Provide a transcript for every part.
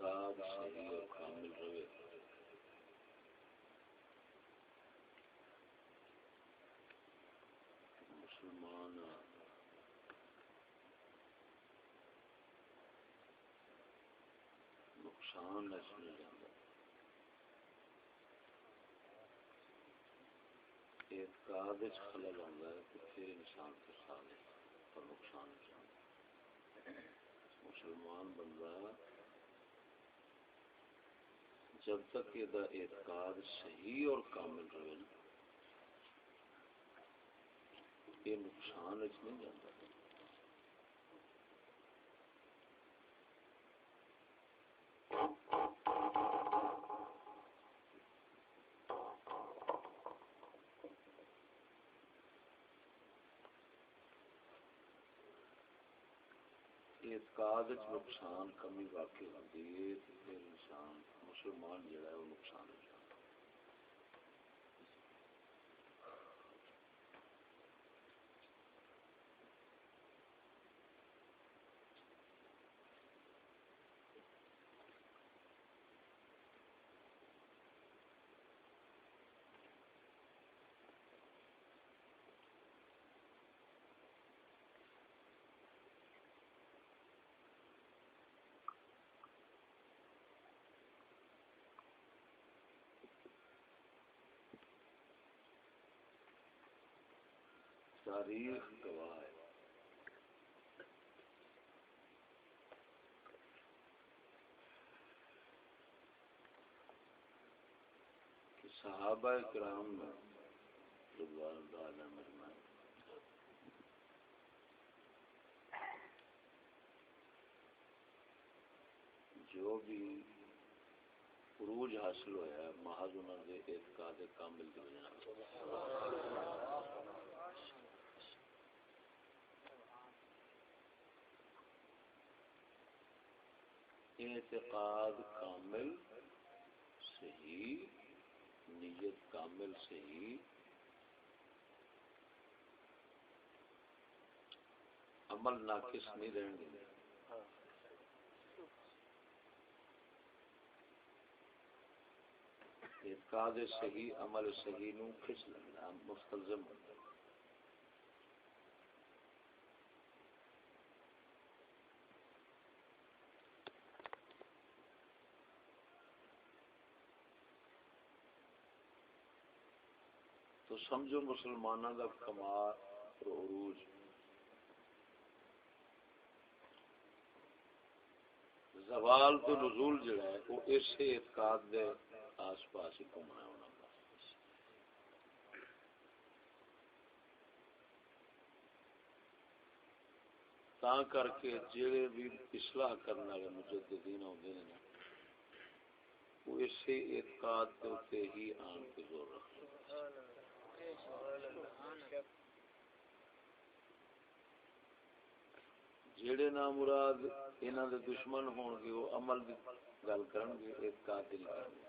اعتقاد صحیح اور کامل رہے مسلمان نقصان نہیں جاتا. اعتقاد خلل ہوتا ہے تو پھر انسان کے سامنے اور نقصان جاتا. مسلمان بندہ جب تک یہ اعتقاد صحیح اور کامل رہے نا یہ نقصان نہیں جاتا. اعتقاد نقصان کمی واقع ہوتی ہے تو پھر انسان مسلمان جڑا ہے وہ نقصان ہو جاتا. تاریخ گواہ ہے کہ صحابہ کرام میں رضوان اللہ علیہم اجمعین جو بھی عروج حاصل ہوا ہے محض انہوں نے اعتقاد کامل کی وجہ اعتقاد کامل صحیح نیت کامل صحیح عمل ناقص نہیں رہن گے. اعتقاد صحیح عمل صحیح نو کھچ لگنا مستلزم ہوتا ہے. تو سمجھو مسلمانوں کا کمال اور عروج زوال تو نزول جڑا ہے وہ اسے اعتقاد دے آس پاس ہی گھومنا ہونا. تا کر کے جڑے بھی اصلاح کرنے والے مجددین ہوندے نے وہ اسے اعتقاد کے اوپر ہی آن کے زور رکھتے ہیں. جڑے نام مراد انہاں دے دشمن ہون گے وہ عمل دی گل کرن گے اعتقاد دی نہیں کرن گے.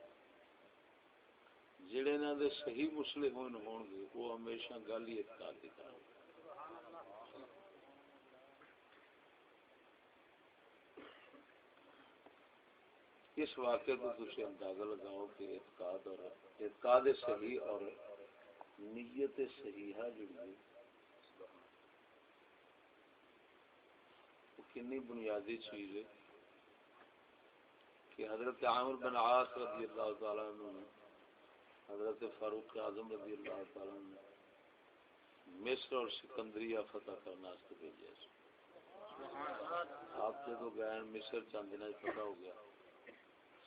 جڑے نہ دے صحیح مسلم ہون گے وہ ہمیشہ گل ہی اعتقاد دی کرن گے. اس واقعے کو تجھے اندازہ لگاؤ کہ اعتقاد صحیح اور نیت صحیحہ جڑی وہ کنی بنیادی چیز ہے کہ حضرت عامر بن عاص رضی اللہ تعالیٰ عنہ نے حضرت فاروق اعظم رضی اللہ تعالیٰ عنہ نے مصر اور سکندریہ فتح کرنا واسطے بھیجا. آپ جدو گئے مصر چند دن فتح ہو گیا.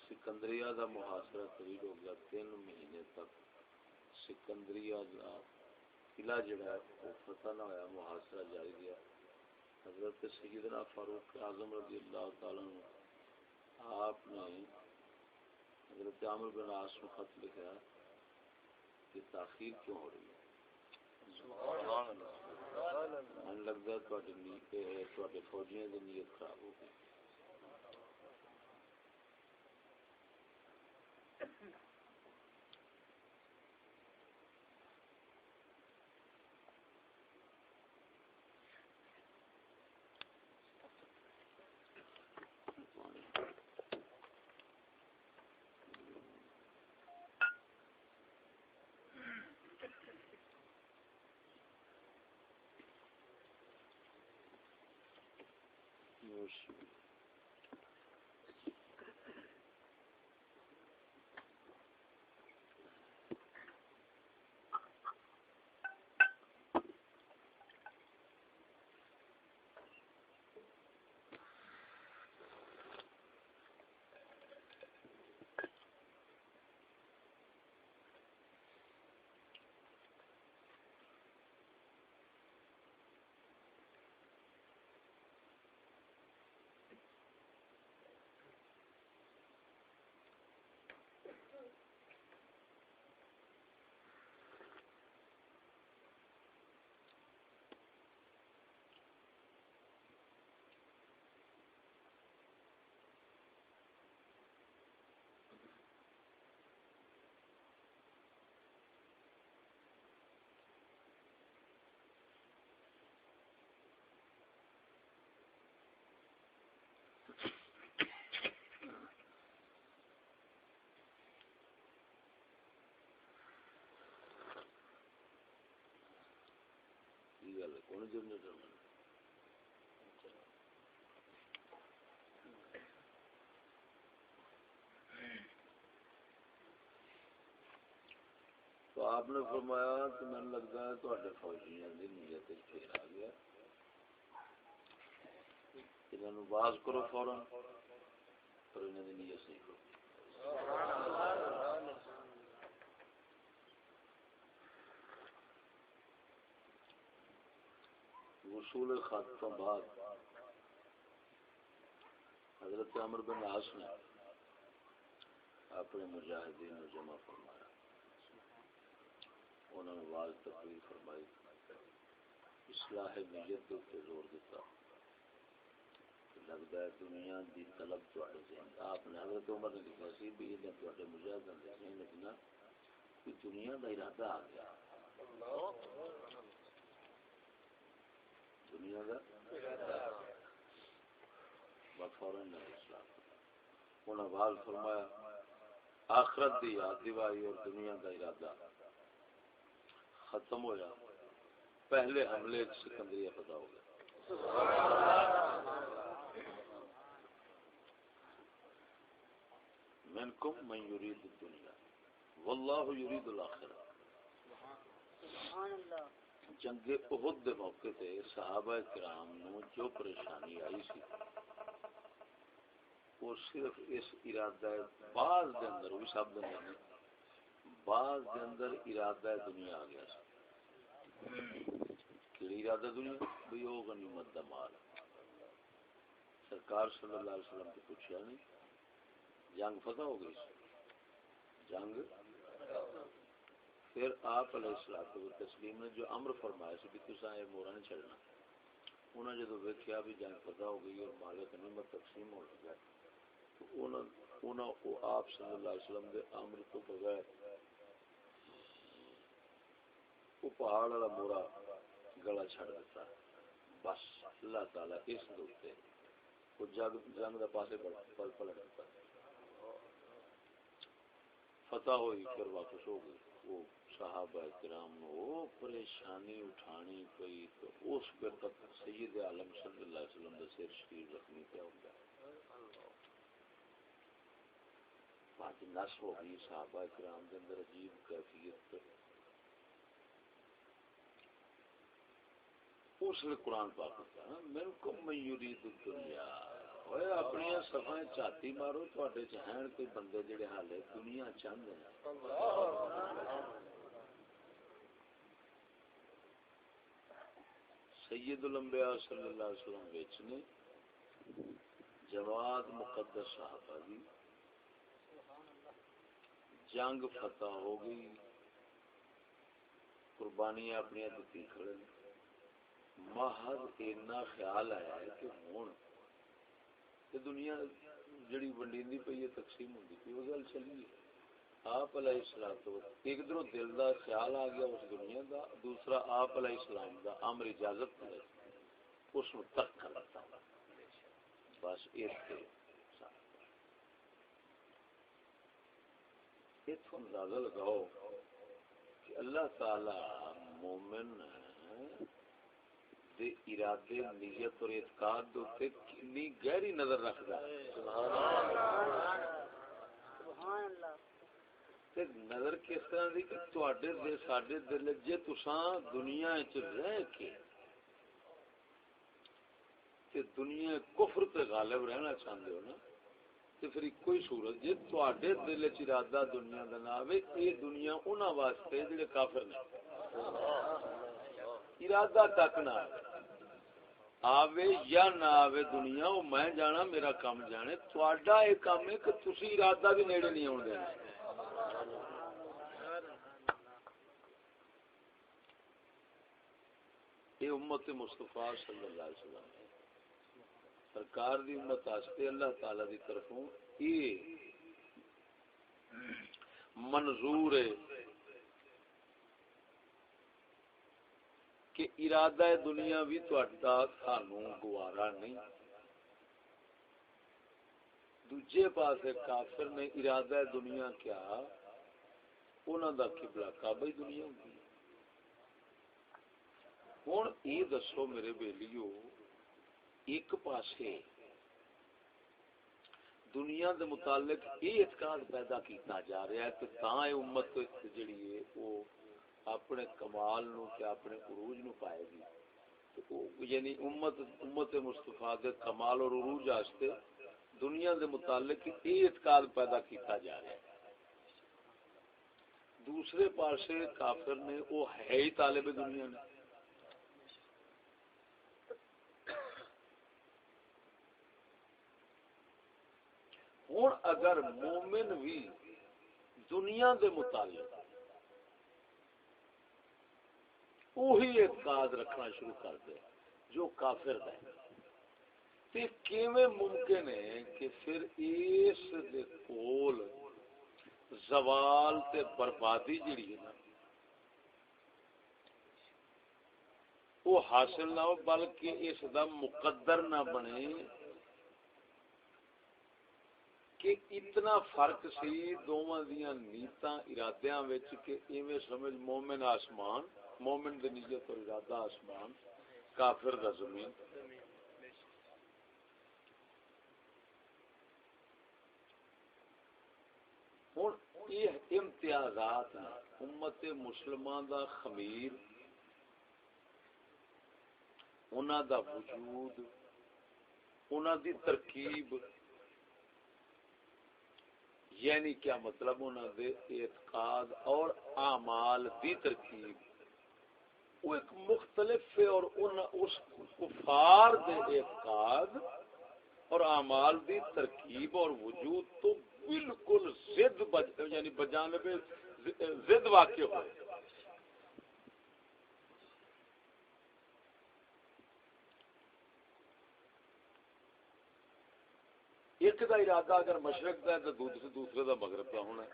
سکندریہ دا محاصرہ طویل ہو گیا. 3 مہینے تک سکندریہ دا قلعہ جڑا ہے وہ فتح نہ ہوا. محاصرہ جاری رہا. حضرت سیدنا فاروق اعظم رضی اللہ تعالیٰ عنہ آپ نے حضرت عامر بن عاص کو خط لکھا کہ تاخیر کیوں ہو رہی ہے. من لگتا ہے تھوڑے فوجیاں کی نیت خراب ہو گئی. کون جنریٹر تو آپ نے فرمایا کہ میں لگتا ہے تو فوجیاں کی نیت پھر آ گیا انہوں باز کرو فوراً پر انہوں کی نیت نہیں کرو وصول خط تو بعد حضرت عمر بن عاص نے اپنے مجاہدین کو جمع فرمایا انہوں نے واضح تقریر فرمائی اصلاح نیت کے زور دیتا لگتا ہے دنیا دی طلب تواڈے ذہن آپ نے حضرت عمر نے لکھا سی بھی یہ تواڈے مجاہدین دے ذہن وچ نا کہ دنیا دا ارادہ آ گیا دنیا دا فوراً نہ اسلام انہوں نے واضح فرمایا آخرت دی یاد دوائی اور دنیا دا ارادہ ختم ہویا پہلے حملے سکندریہ فتح ہو گیا منکم من یرید الدنیا واللہ یرید الآخرہ جنگ احد دے موقع تے صحابہ کرام نو جو پریشانی آئی سی وہ صرف اس ارادہ بعض دے اندر وہ سب دے اندر بعض دے اندر ارادہ دنیا آ گیا کیڑی ارادہ دنیا بھی وہ غنیمت دا مال سرکار صلی اللہ علیہ وسلم کو پوچھا نہیں جنگ فتح ہو گئی جنگ پھر آپ علیہ الصلوۃ والتسلیم نے جو امر فرمایا سی کہ تساں یہ مورا نہیں چھڑنا انہوں نے جدو ویکھیا بھی جنگ فتح ہو گئی اور مال غنیمت تقسیم ہو لگا تو انہوں آپ صلی اللہ علیہ وسلم دے امر تو بغیر وہ پہاڑ والا مورا گلا چھڑ دیتا بس اللہ تعالیٰ اس دوتے وہ جنگ دا پاسے پلٹ دیتا فتح ہوئی پھر واپس ہو گئی وہ صحابہ کرام وہ پریشانی اٹھانی پئی تو اس وقت سید عالم صلی اللہ علیہ وسلم دا سر شریف زخمی کیا ہو گیا بات نس ہو گئی صحابہ کرام کے اندر عجیب کیفیت اس نے قرآن پاک کہا منکم من یرید الدنیا اوے اپنی صفائیں چاتی مارو تواڈے چ ہیں کوئی بندے جڑے حالے دنیا چاہندے ہیں سید الانبیاء صلی اللہ علیہ وسلم وچ نے جواد مقدس صحابہ دی جنگ فتح ہو گئی قربانیاں اپنی دتی کھڑے محض اتنا خیال آیا ہے کہ ہوں کہ دنیا جڑی ونڈیندی پئی ہے تقسیم ہوندی پئی وہ گل چلی آپ علیہ السلام ایک ادھروں دل دا خیال آ گیا اس دنیا دا دوسرا آپ علیہ السلام دا امر اجازت ملے اس ਨੂੰ تک کر لیتا بس اتوں اندازہ لگاؤ کہ اللہ تعالی مومن دے ارادے نیت اور اعتقاد دے اوپر کتنی گہری نظر رکھدا ہے. سبحان اللہ. تے نظر کس طرح دی کہ تواڈے دے ساڈے دل جے تساں دنیا وچ رہ کے تے دنیا کفر تے غالب رہنا چاہندے ہو نا تے پھر کوئی صورت جے تواڈے دل وچ ارادہ دنیا دا نہ آوے اے دنیا انہاں واسطے جڑے کافر نے. ارادہ تک نہ آوے یا نہ آوے دنیا او میں جانا میرا کام جانے تواڈا اے کام ہے کہ تسی ارادہ بھی نیڑے نہیں آون دینا. یہ امت مصطفیٰ صلی اللہ علیہ وسلم سرکار دی امت واسطے اللہ تعالی دی طرفوں یہ منظور ہے کہ ارادہ دنیا بھی تہاڈا سانوں گوارا نہیں. دوجے پاسے کافر نے ارادہ دنیا کیا انہاں دا قبلہ کعبہ دنیا ہوندی. ہن یہ دسو میرے بیلیو ایک پاسے دنیا دے متعلق یہ اعتقاد پیدا کیتا جا رہا ہے کہ تاں اے امت جڑی ہے وہ اپنے کمال نو تے اپنے عروج نو پائے گی. یعنی امت مصطفیٰ دے کمال اور عروج واسطے دنیا دے متعلق یہ اعتقاد پیدا کیتا جا رہا ہے. دوسرے پاسے کافر نے وہ ہے ہی طالب دنیا نے. ہوں اگر مومن بھی دنیا دے متعلق وہی اعتقاد رکھنا شروع کر دے جو کافر ہے تے کیویں ممکن ہے کہ پھر اس دے کول زوال تے بربادی جڑی ہے نا وہ حاصل نہ ہو بلکہ اس دا مقدر نہ بنے کہ اتنا فرق سی دوواں دیاں نیتاں ارادیاں وچ کہ ایویں سمجھ مومن آسمان مومن دی نیت اور ارادہ آسمان کافر دا زمین. ہن یہ امتیازات امت مسلمان دا خمیر انہاں دا وجود انہاں دی ترکیب یعنی کیا مطلب انہاں دے اعتقاد اور اعمال دی ترکیب وہ ایک مختلف ہے اور اس کفار دے اعتقاد اور اعمال دی ترکیب اور وجود تو بالکل ضد یعنی بجانب ضد واقع ہوئے. ایک دا ارادہ اگر مشرق دا ہے تو دوسرے دا مغرب دا ہونا ہے.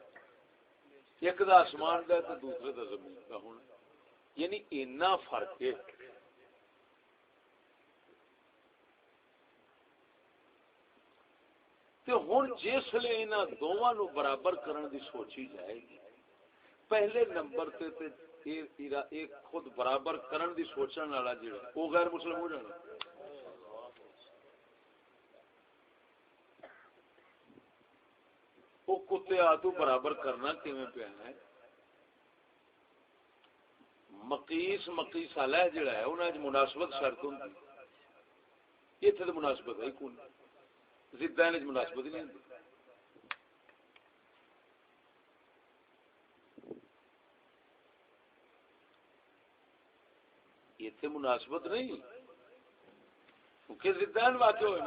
ایک دا آسمان دا ہے تو دوسرے دا زمین دا ہونا ہے. یعنی اتنا فرق ہے. ہوں جس لئے انہاں دونوں نو برابر کرن دی سوچی جائے گی پہلے نمبر تے ایک خود برابر کرن دی سوچن والا جڑا وہ غیر مسلم ہو جانا. وہ کتے آتو برابر کرنا کیویں پیا ہے. مقیس علیہ جڑا ہے انہاں وچ مناسبت شرط ہوندی ایتھے تے مناسبت ہے کوئی ضداں وچ مناسبت نہیں ہوندی. ایتھے مناسبت نہیں کیونکہ ضداں واقع ہوئے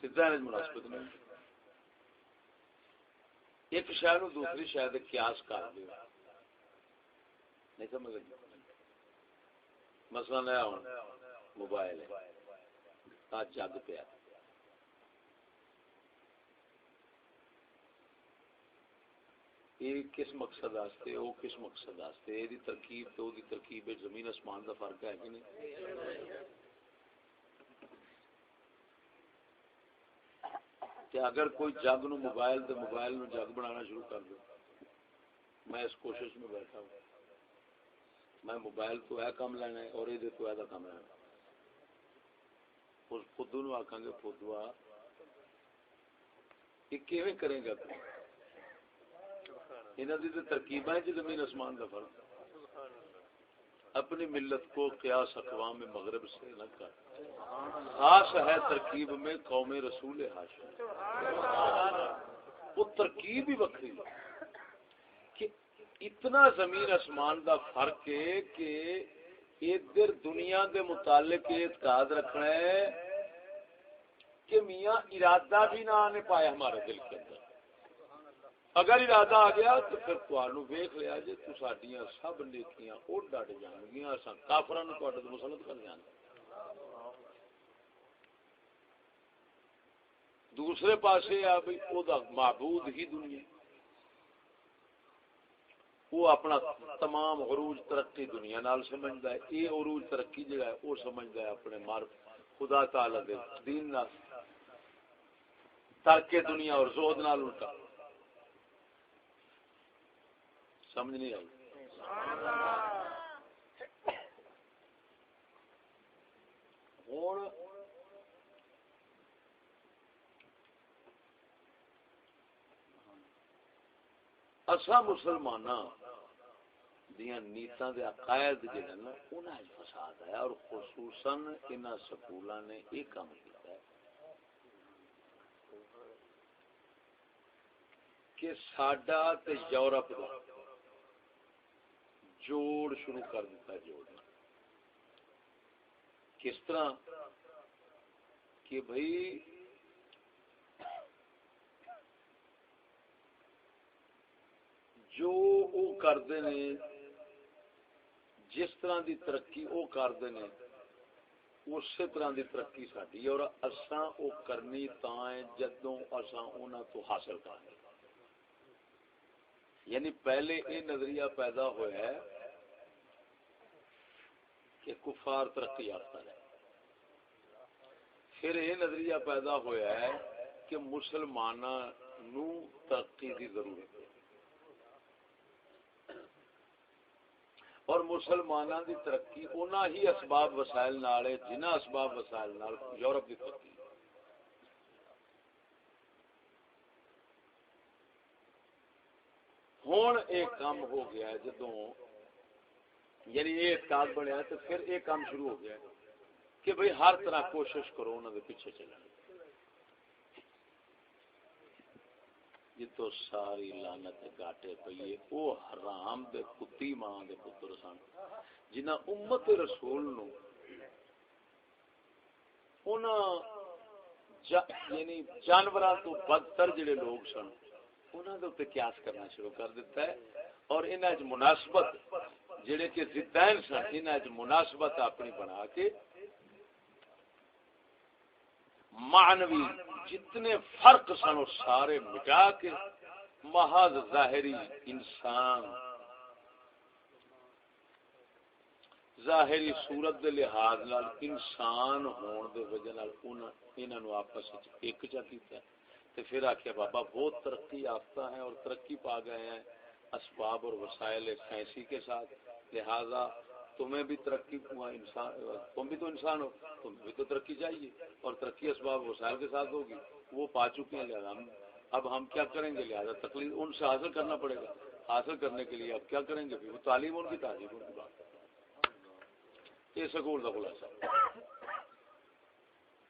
ضداں وچ مناسبت نہیں. ایک شے نو دوسری شے دے قیاس کر دیو نہیں سمجھ لگی. مثلا ہے ہن موبائل ہے آ جگ پیا یہ کس مقصد واسطے وہ کس مقصد واسطے یہ ترکیب تو دی ترکیب زمین آسمان دا فرق ہے کہ نہیں. کہ اگر کوئی جگ نو موبائل تے موبائل نو جگ بنانا شروع کر دے میں اس کوشش میں بیٹھا ہوں میں موبائل تو ہے کام لینا ہے اور یہ تو ہے کام لینا. اس خود نو آکھاں گے خودوا یہ کیویں کریں گا تو انہاں دی ترکیباں وچ زمین آسمان دا فرق. اپنی ملت کو قیاس اقوام مغرب سے نہ کر، خاص ہے ترکیب میں قوم رسول ہاشم. وہ ترکیب ہی وکری کہ اتنا زمین آسمان دا فرق ہے کہ ادھر دنیا دے متعلق اعتقاد رکھنا ہے کہ میاں ارادہ بھی نہ آنے پایا ہمارے دل کے اندر. اگر ارادہ آ گیا تو پھر تمہوں ویخ لیا جی تو ساڈیاں سب نیکیاں وہ ڈٹ جان گیا، اصل کافراں نوں تہاڈے تو مسلط کر جانا. دوسرے پاسے آ بھائی وہ معبود ہی دنیا، وہ اپنا تمام عروج ترقی دنیا نال سمجھدا ہے. یہ عروج ترقی جڑا ہے وہ سمجھدا ہے اپنے خدا تعالی دے دین نال، ترک دنیا اور زہد نال الٹا. سمجھ نہیں آئی؟ ہوں اساں مسلماناں دیاں نیتاں دے عقائد جڑے نا انہاں وچ فساد ہے، اور خصوصاً انہاں سکولاں نے یہ کام کیتا ہے کہ ساڈا تے یورپ دا جوڑ شروع کر دیتا ہے. جوڑنا کس طرح کہ بھئی جو وہ کرتے ہیں جس طرح دی ترقی وہ کرتے ہیں اسی طرح دی ترقی ساری، اور اساں وہ کرنی تاں جدوں اساں انہاں تو حاصل کریں. یعنی پہلے یہ نظریہ پیدا ہوا ہے کہ کفار ترقی یافتہ ہے، پھر یہ نظریہ پیدا ہوا ہے کہ مسلماناں نو ترقی کی ضرورت ہے، اور مسلماناں دی ترقی انہاں ہی اسباب وسائل نال ہے جنہاں اسباب وسائل نال یورپ دی ترقی. ہوں ایک کام ہو گیا ہے جدوں یعنی یہ اعتقاد بنیا تو پھر یہ کام شروع ہو گیا کہ بھئی ہر طرح کوشش کرو انہوں دے پیچھے چلنے. جتوں ساری لعنت گاٹے پئیے وہ حرام دے کتی ماں دے پتر سن جنہاں امت رسول نو انہاں یعنی جانوراں تو بدتر جڑے لوگ سن انہاں دے اوپر قیاس کرنا شروع کر دیتا ہے، اور انہاں وچ مناسبت جڑے کہ ضدین سن انہاں وچ مناسبت اپنی بنا کے معنوی جتنے فرق سن وہ سارے مٹا کے محض ظاہری انسان ظاہری صورت دے لحاظ نال انسان ہون دے وجہ نال انہاں نو آپس وچ ایک چا کیتا ہے. تے پھر آخیا بابا بہت ترقی یافتہ ہیں اور ترقی پا گئے ہیں اسباب اور وسائل سائنسی کے ساتھ، لہذا تمہیں بھی ترقی انسان، تم بھی تو انسان ہو، تم بھی تو ترقی چاہیے، اور ترقی اسباب وسائل کے ساتھ ہوگی. وہ پا چکے ہیں، لہذا اب ہم کیا کریں گے؟ لہذا تکلیف ان سے حاصل کرنا پڑے گا. حاصل کرنے کے لیے اب کیا کریں گے؟ وہ تعلیم ان کی تعلیم ان کی بات. یہ سکول کا خلاصہ.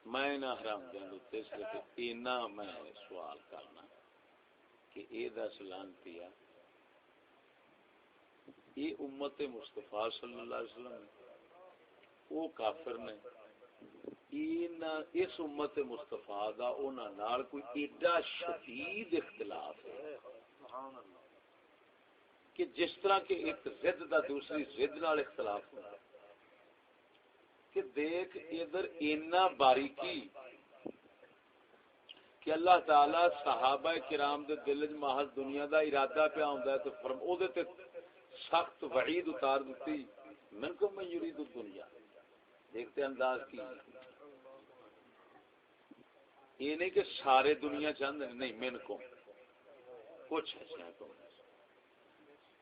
میں نہ حرام دین صرف اینا میں سوال کرنا کہ اے دس لانتیا یہ امت مصطفیٰ صلی اللہ علیہ وسلم وہ کافر نے اس امت مصطفیٰ دا انہاں نال کوئی ایڈا شدید اختلاف ہے کہ جس طرح کہ ایک ضد دا دوسری ضد نال اختلاف ہوتا ہے کہ دیکھ ادھر اینا باریکی کہ اللہ تعالی صحابہ کرام دے دل وچ محض دنیا دا ارادہ پیا ہوندا ہے تو او دے تے سخت وعید اتار دیتی منکم من یرید الدنیا. دیکھتے انداز کی یہ نہیں کہ سارے دنیا چاہتے ہیں، نہیں منکم کچھ ہے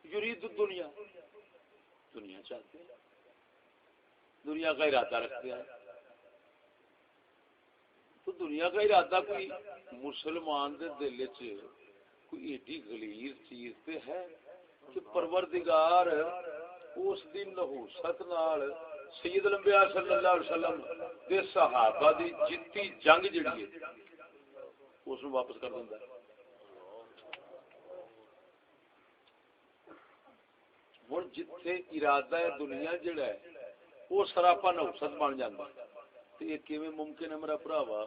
یرید الدنیا. دنیا چاہتے ہیں، دنیا کا ارادہ رکھتے ہیں. تو دنیا کا ارادہ کوئی مسلمان دے دل چ کوئی ایڈی غلیظ چیز تے ہے کہ پروردگار اس دن نحوست نال سید الانبیاء صلی اللہ علیہ وسلم دے صحابہ دی جتی جنگ جڑی ہے اس نو واپس کر دیندا ہے. ہن جتھے ارادہ ہے دنیا جڑا ہے وہ سراپا نحوست بن جاندا ہے. تے یہ کیویں ممکن ہے میرا بھراوا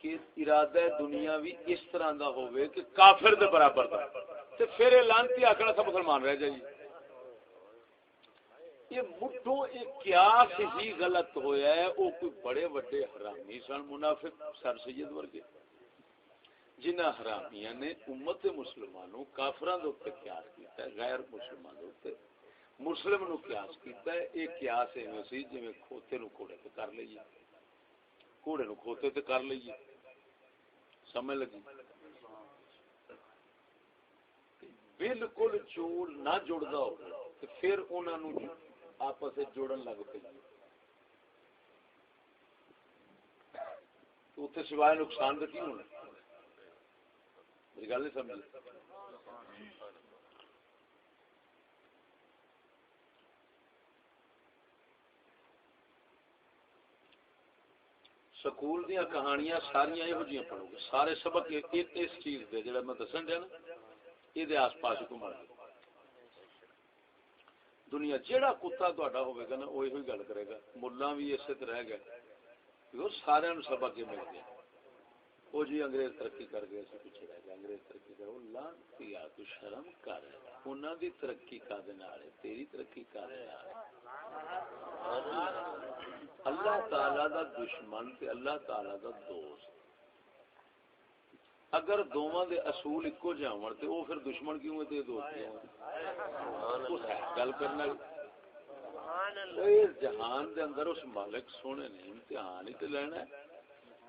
کہ ارادہ دنیا بھی اس طرح دا ہوئے کہ کافر دے برابر دا تے پھر یہ لانتی آکھنا سب مسلمان رہ جائے. یہ مٹھوں ایک قیاس ہی غلط ہویا ہے. وہ کوئی بڑے وڈے حرامی سن منافق سر سید ورگے جنہ حرامیاں نے امت مسلمانوں کافراں دے اوپر قیاس کیتا ہے، غیر مسلمانوں دے اوپر مسلم نو قیاس کیتا ہے. ایک قیاس ایویں سی جویں کھوتے نو گھوڑے تے کر لئیے، گھوڑے نو کھوتے تے کر لئیے. سمجھ لگی؟ بالکل جوڑ نہ جڑدا ہو تے پھر انہاں نو آپس وچ جوڑن لگ پئی تو تے سوائے نقصان دے کی ہونا. میری گل نہیں سمجھی؟ سکول دیا کہانیاں ساریاں یہو جیاں پڑھو گے، سارے سبق اس چیز دے جڑا میں دسن دیا نا یہ آس پاس گھومن. دنیا جیڑا کتا تہاڈا ہوے گا نا وہ یہی گل کرے گا. ملا بھی اسی طرح رہ گیا، سارے سبق یہ مل گیا. وہ جی انگریز ترقی کر گئے اسی پیچھے رہ گئے، انگریز ترقی کر وہ لانتی آ تو شرم کر انہاں دی ترقی کا دے نال تیری ترقی کا دے نال. اللہ تعالی دا دشمن تے اللہ تعالی دا دوست اگر دوواں دے اصول اکو جے ہون تے او پھر دشمن کیوں ہے تے دوست کیوں ہے؟ گل کرنا اس جہان دے اندر اس مالک سونے نے امتحان ہی تے لینا ہے.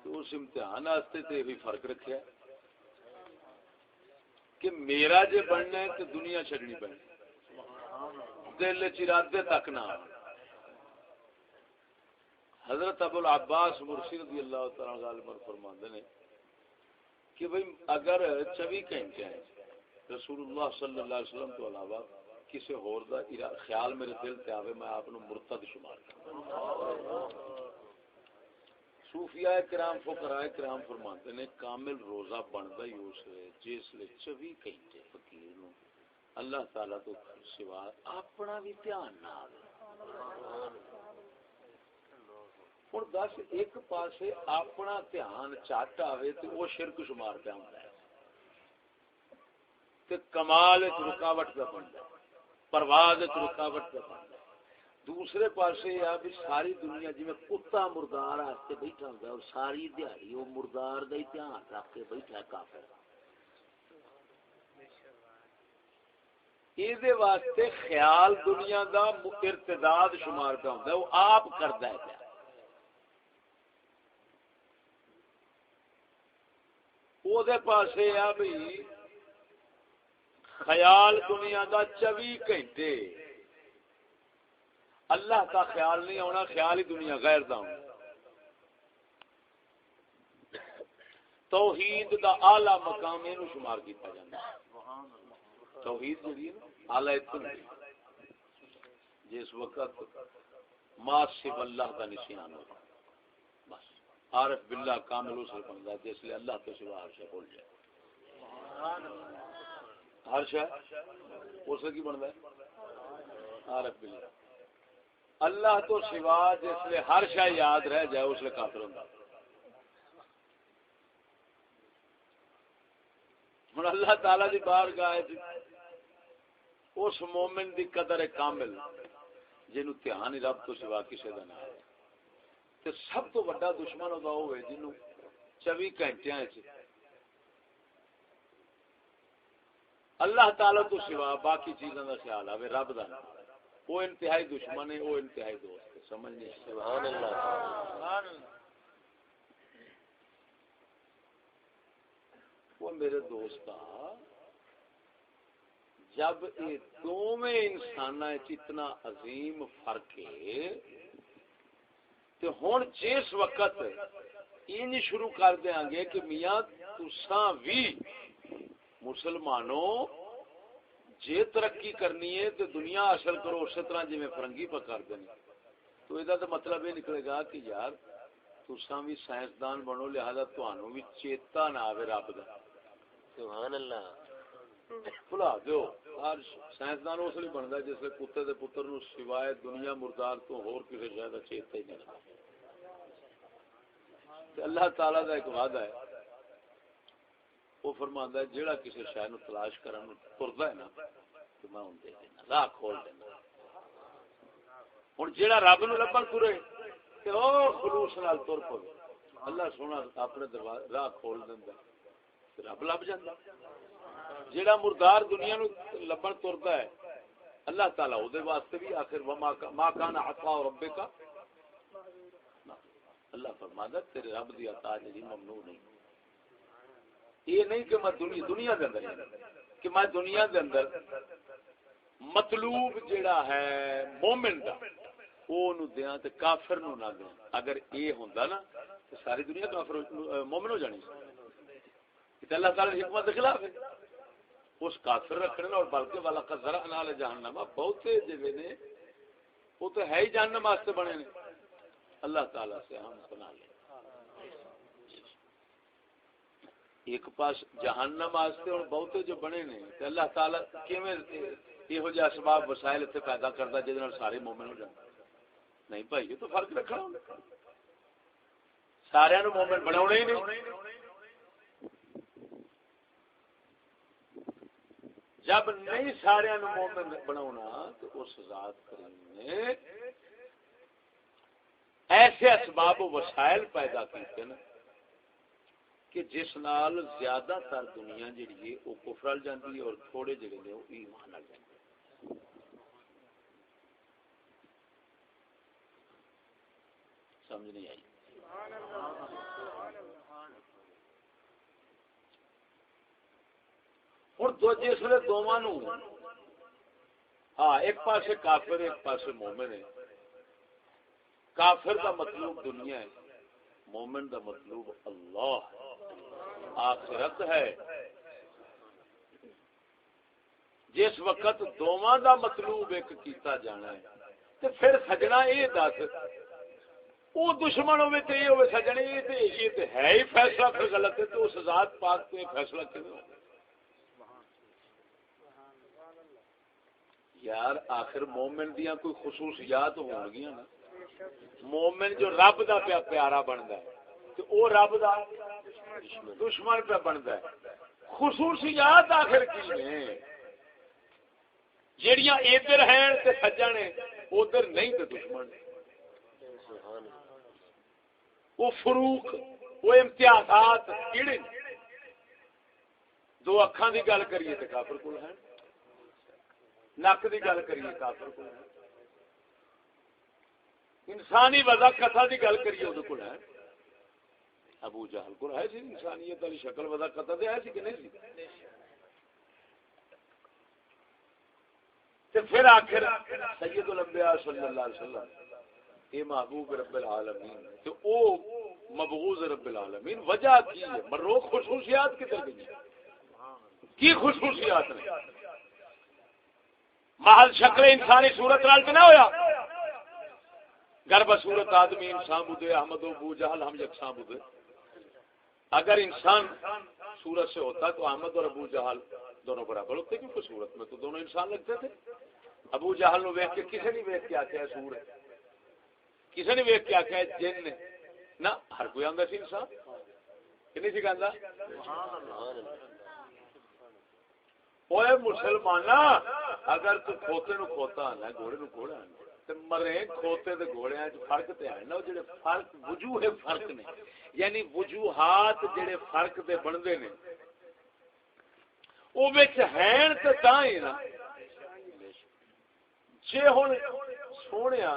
تو اس امتحان واسطے تے بھی فرق رکھیا ہے کہ میرا جے بننا ہے تے دنیا چھڈنی پڑنی، دل وچ ارادے تک نہ. حضرت ابو العباس مرسی رضی اللہ تعالی عنہ فرماندے نے کہ بھئی اگر 24 گھنٹے ہیں رسول اللہ صلی اللہ علیہ وسلم تو علاوہ کسی ہور دا خیال میرے دل تے آوے میں آپ نو مرتد شمار کروں. صوفیاء کرام فقراء کرام فرماندے نے کامل روزہ بندا ہی اس جس لے 24 گھنٹے فقیر نو اللہ تعالی تو سوا اپنا بھی دھیان نہ آوے. ہوں دس ایک پاسے اپنا دھیان چٹ آئے تو وہ شرک شمار پہ ہوتا ہے تے کمال رکاوٹ پہ بنتا ہے، پرواز رکاوٹ پہ بنتا ہے. دوسرے پاسے یہ بھی ساری دنیا جی میں کتا مردار واسطے بیٹھا ہوتا ہے اور ساری دیہڑی وہ مردار کا ہی دھیان رکھ کے بیٹھا ہے کافر. یہ واسطے خیال دنیا کا ارتداد شمار پہ ہوتا ہے، وہ آپ کرتا ہے پیا. وہ پاسے آ بھی خیال دنیا کا 24 گھنٹے اللہ کا خیال نہیں ہونا، خیال ہی دنیا غیر دا ہونا. توحید دا اعلی مقام اینو شمار کیتا جاندا ہے. توحید جڑی ہے نا اعلی اتنا جس وقت ما سب اللہ کا نشان ہو بس عارف باللہ کامل اسے بنتا ہے جس لئے اللہ تو سوا ہر شے بھول جائے. ہر شے اسے کی بنتا ہے عارف باللہ. اللہ تو سوا جس لئے ہر شے یاد رہ جائے اس لئے کافر ہوتا. ہن اللہ تعالی دی بارگاہ اس مومن دی قدر کامل جنوں دھیان ہی رب تو سوا کسے دا نہ ہے. تے سب تو بڑا دشمن ہوتا ہوئے جنوں 24 گھنٹے اللہ تعالی تو سوا باقی چیزاں دا خیال آوے رب دا نہ، وہ انتہائی دشمن ہے، وہ انتہائی دوست ہے. سمجھ نہیں؟ سبحان اللہ. سبحان اللہ. وہ میرے دوستا جب یہ دونوں انسان اتنا عظیم فرق ہے تو ہن جس وقت انج شروع کر دیاں گے کہ میاں تساں بھی مسلمانوں جے ترقی کرنی ہے تو دنیا حاصل کرو اسی طرح جی فرنگی پہ کر دیں تو یہ تو مطلب یہ نکلے گا کہ یار تساں بھی سائنسدان بنو لہذا تانوں بھی چیتا نہ آوے رب دا سبحان اللہ بھلا دیو ہر سائنسدان اس لیے بنتا جس لیے کتے دے پتر نو سوائے دنیا مردار تو ہور کسی شاید چیتا ہی نہیں رہتا اللہ تعالیٰ دا ایک وعدہ ہے وہ فرماندا ہے جیڑا کسی شے نو تلاش کرن تردا ہے نا تو میں اون دے دینا راہ کھول دینا ہن جیڑا رب نو لبن ترے تے او خلوص نال تر پے اللہ سونا اپنے دروازے راہ کھول دیندا تے رب لب جاندا جیڑا مردار دنیا نو لبن تردا ہے اللہ تعالیٰ او دے واسطے بھی آخر ما کان عطاء ربک اللہ فرماتا تیرے رب دی عطا جی ممنوع نہیں یہ نہیں کہ میں دنیا دے اندر کہ میں دنیا دے اندر مطلوب جیڑا ہے مومن دا او نو دیاں تے کافر نو نہ دیاں اگر یہ ہوندا نا تے ساری دنیا کافر مومن ہو جانی تے اللہ تعالی دی حکمت دے خلاف ہے اس کافر رکھنے اور بلکہ والا قذر انال جہنم بہتے جے نے وہ تو ہے ہی جہنم واسطے بنے نے اللہ تعالی سے ہم بنا لیں ایک پاس جہنم واسطے اور بہتے جو بنے نے تے اللہ تعالی کیویں یہو جہا اسباب وسائل اتنے پیدا کردا جے نال سارے مومن ہو جان نہیں بھائی یہ تو فرق رکھنا ہوندا سارے نو مومن بناونا ہی نہیں جب نہیں سارے نو مومن بناونا تو اس ذات کریم نے ایسے اسباب و وسائل پیدا کیتے نا کہ جس نال زیادہ تر دنیا جڑی ہے وہ کفر ال جاندی ہے اور تھوڑے جڑے نے وہ ایمان ال جاندے سمجھ نہیں آئی اور دو جسے دونوں نو ہاں ایک پاسے کافر ایک پاسے مومن ہے کافر دا مطلوب دنیا ہے مومن دا مطلوب اللہ آخرت ہے جس وقت دوواں دا مطلوب ایک کیتا جانا ہے تے پھر سجنا یہ دس وہ دشمن ہوے تے یہ ہوے سجنے یہ تے ہے ہی فیصلہ پھر غلط ہے تو اس ذات پاک تے فیصلہ کیوں یار آخر مومن دیاں کوئی خصوصیات ہون گیاں نا مومن جو رب دا پیارا بندا ہے تو او رب دا دشمن پہ بندا ہے خصوصیات آخر کی ہیں جیڑیاں ادھر ہیں تے سجن ہیں ادھر نہیں تے دشمن وہ فروق وہ امتیازات کیڑے دو اکھاں دی گل کریے تے کافر کول ہے نک دی گل کریے کافر کول ہے انسانی وضاقت دی گل کریے وہ کول ہے ابو جہل کول ہے سی انسانیت والی شکل وضاقت دے ہے سی کہ نہیں سی تے پھر آخر سید الانبیاء صلی اللہ علیہ وسلم یہ محبوب رب العالمین تو او مبغوض رب العالمین وجہ کی ہے مرو خصوصیات کدھر گئی کی خصوصیات نے محل شکل انسانی صورت نال تے نہ ہویا گرب صورت آدمی انسان بدے احمد و ابو جہل ہم یکساں بدے اگر انسان صورت سے ہوتا تو احمد اور ابو جہل دونوں برابر ہوتے کیونکہ صورت میں تو دونوں انسان لگتے تھے ابو جہل نو ویکھ کے کسے نہیں ویکھ کے آکھیا سور ہے کسے نے ویکھ کے آکھیا جن نے نہ ہر کوئی آندا سی انسان کہ نہیں سی کہندا اوے مسلمانا اگر تو کھوتے نو کھوتا آنا گھوڑے نو گھوڑا آنا تے مرے کھوتے تے گھوڑے وچ فرق تے ہے نا جڑے فرق وجوہ فرق نے یعنی وجوہات جڑے فرق دے بندے نے او وچ ہیں تے تاں ہی نا جے ہن سونیا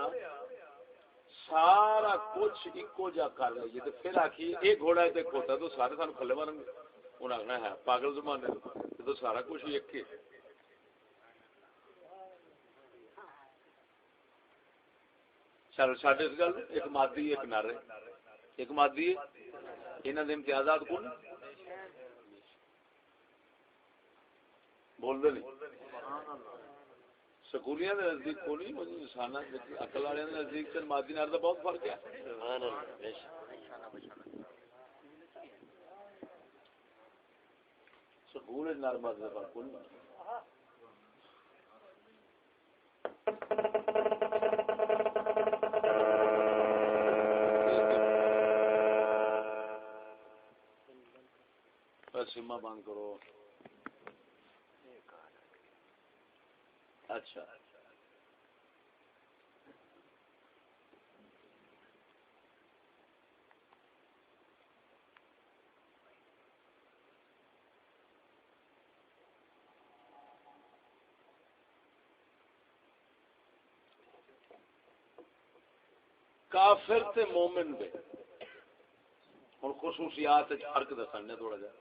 سارا کچھ اکو جا کر لئیے تے پھر آکھیے اے گھوڑا ہے تے کھوتا تو سارے سانو کھلے مارن گے انہاں آخنا ہے پاگل زمانے تو سارا کچھ ایک ہے چلو ساڈے اس گل ایک مادی ایک نر ہے، ایک مادی ہے، انہاں دے امتیازات کون بول دے نہیں سکولیاں دے نزدیک کو نہیں انساناں عقل والے دے نزدیک تے مادی نر دا بہت فرق ہے. سبحان اللہ. سکول نر مادی دا فرق نہیں. سیما بند کرو. اچھا کافر تے مومن دے ہن خصوصیات وچ فرق دسنے تھوڑا جا.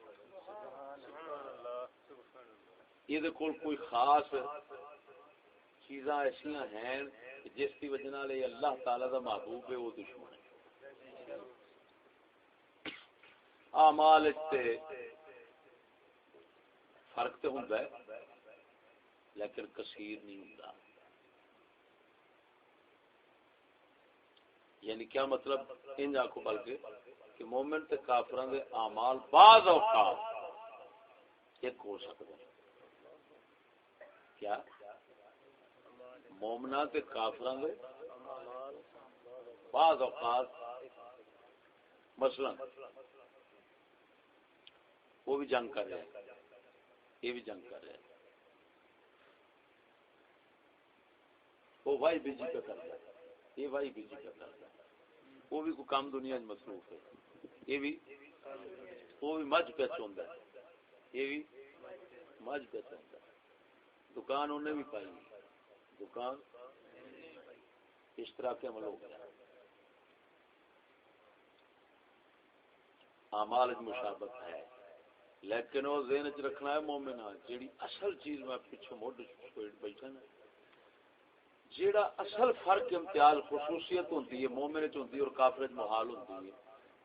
یہ کول کوئی خاص چیزاں ایسیاں ہیں جس کی وجہ نال اللہ تعالی دا محبوب ہے وہ دشمن ہے. اعمال تے فرق تے ہوندا ہے لیکن کثیر نہیں ہوندا. یعنی کیا مطلب انج آکھو بلکہ کہ مومن تے کافراں دے اعمال بعض اوقات ایک ہو سکتے ہیں. کیا مومنا تے کافراں دے بعض اوقات مثلا وہ بھی جنگ کر رہے ہیں یہ بھی جنگ کر رہے ہیں وہ بھائی بجی پہ کر رہا ہے یہ بھائی بجی پہ کر رہا ہے وہ بھی کوئی کام دنیا میں مصروف ہے یہ بھی وہ بھی مجھ پہ چوندا ہے یہ بھی مجھ پہ چوندا ہے. دکان انہیں بھی پائی دکان اس طرح کے عمل ہو گیا. اعمال مشابہت ہے لیکن وہ ذہن چ رکھنا ہے مومنہ جیڑی اصل چیز میں پیچھے موڈ بیٹھا نا جیڑا اصل فرق امتیاز خصوصیت ہوتی ہے مومن چ ہوتی ہے اور کافر چ محال ہوتی ہے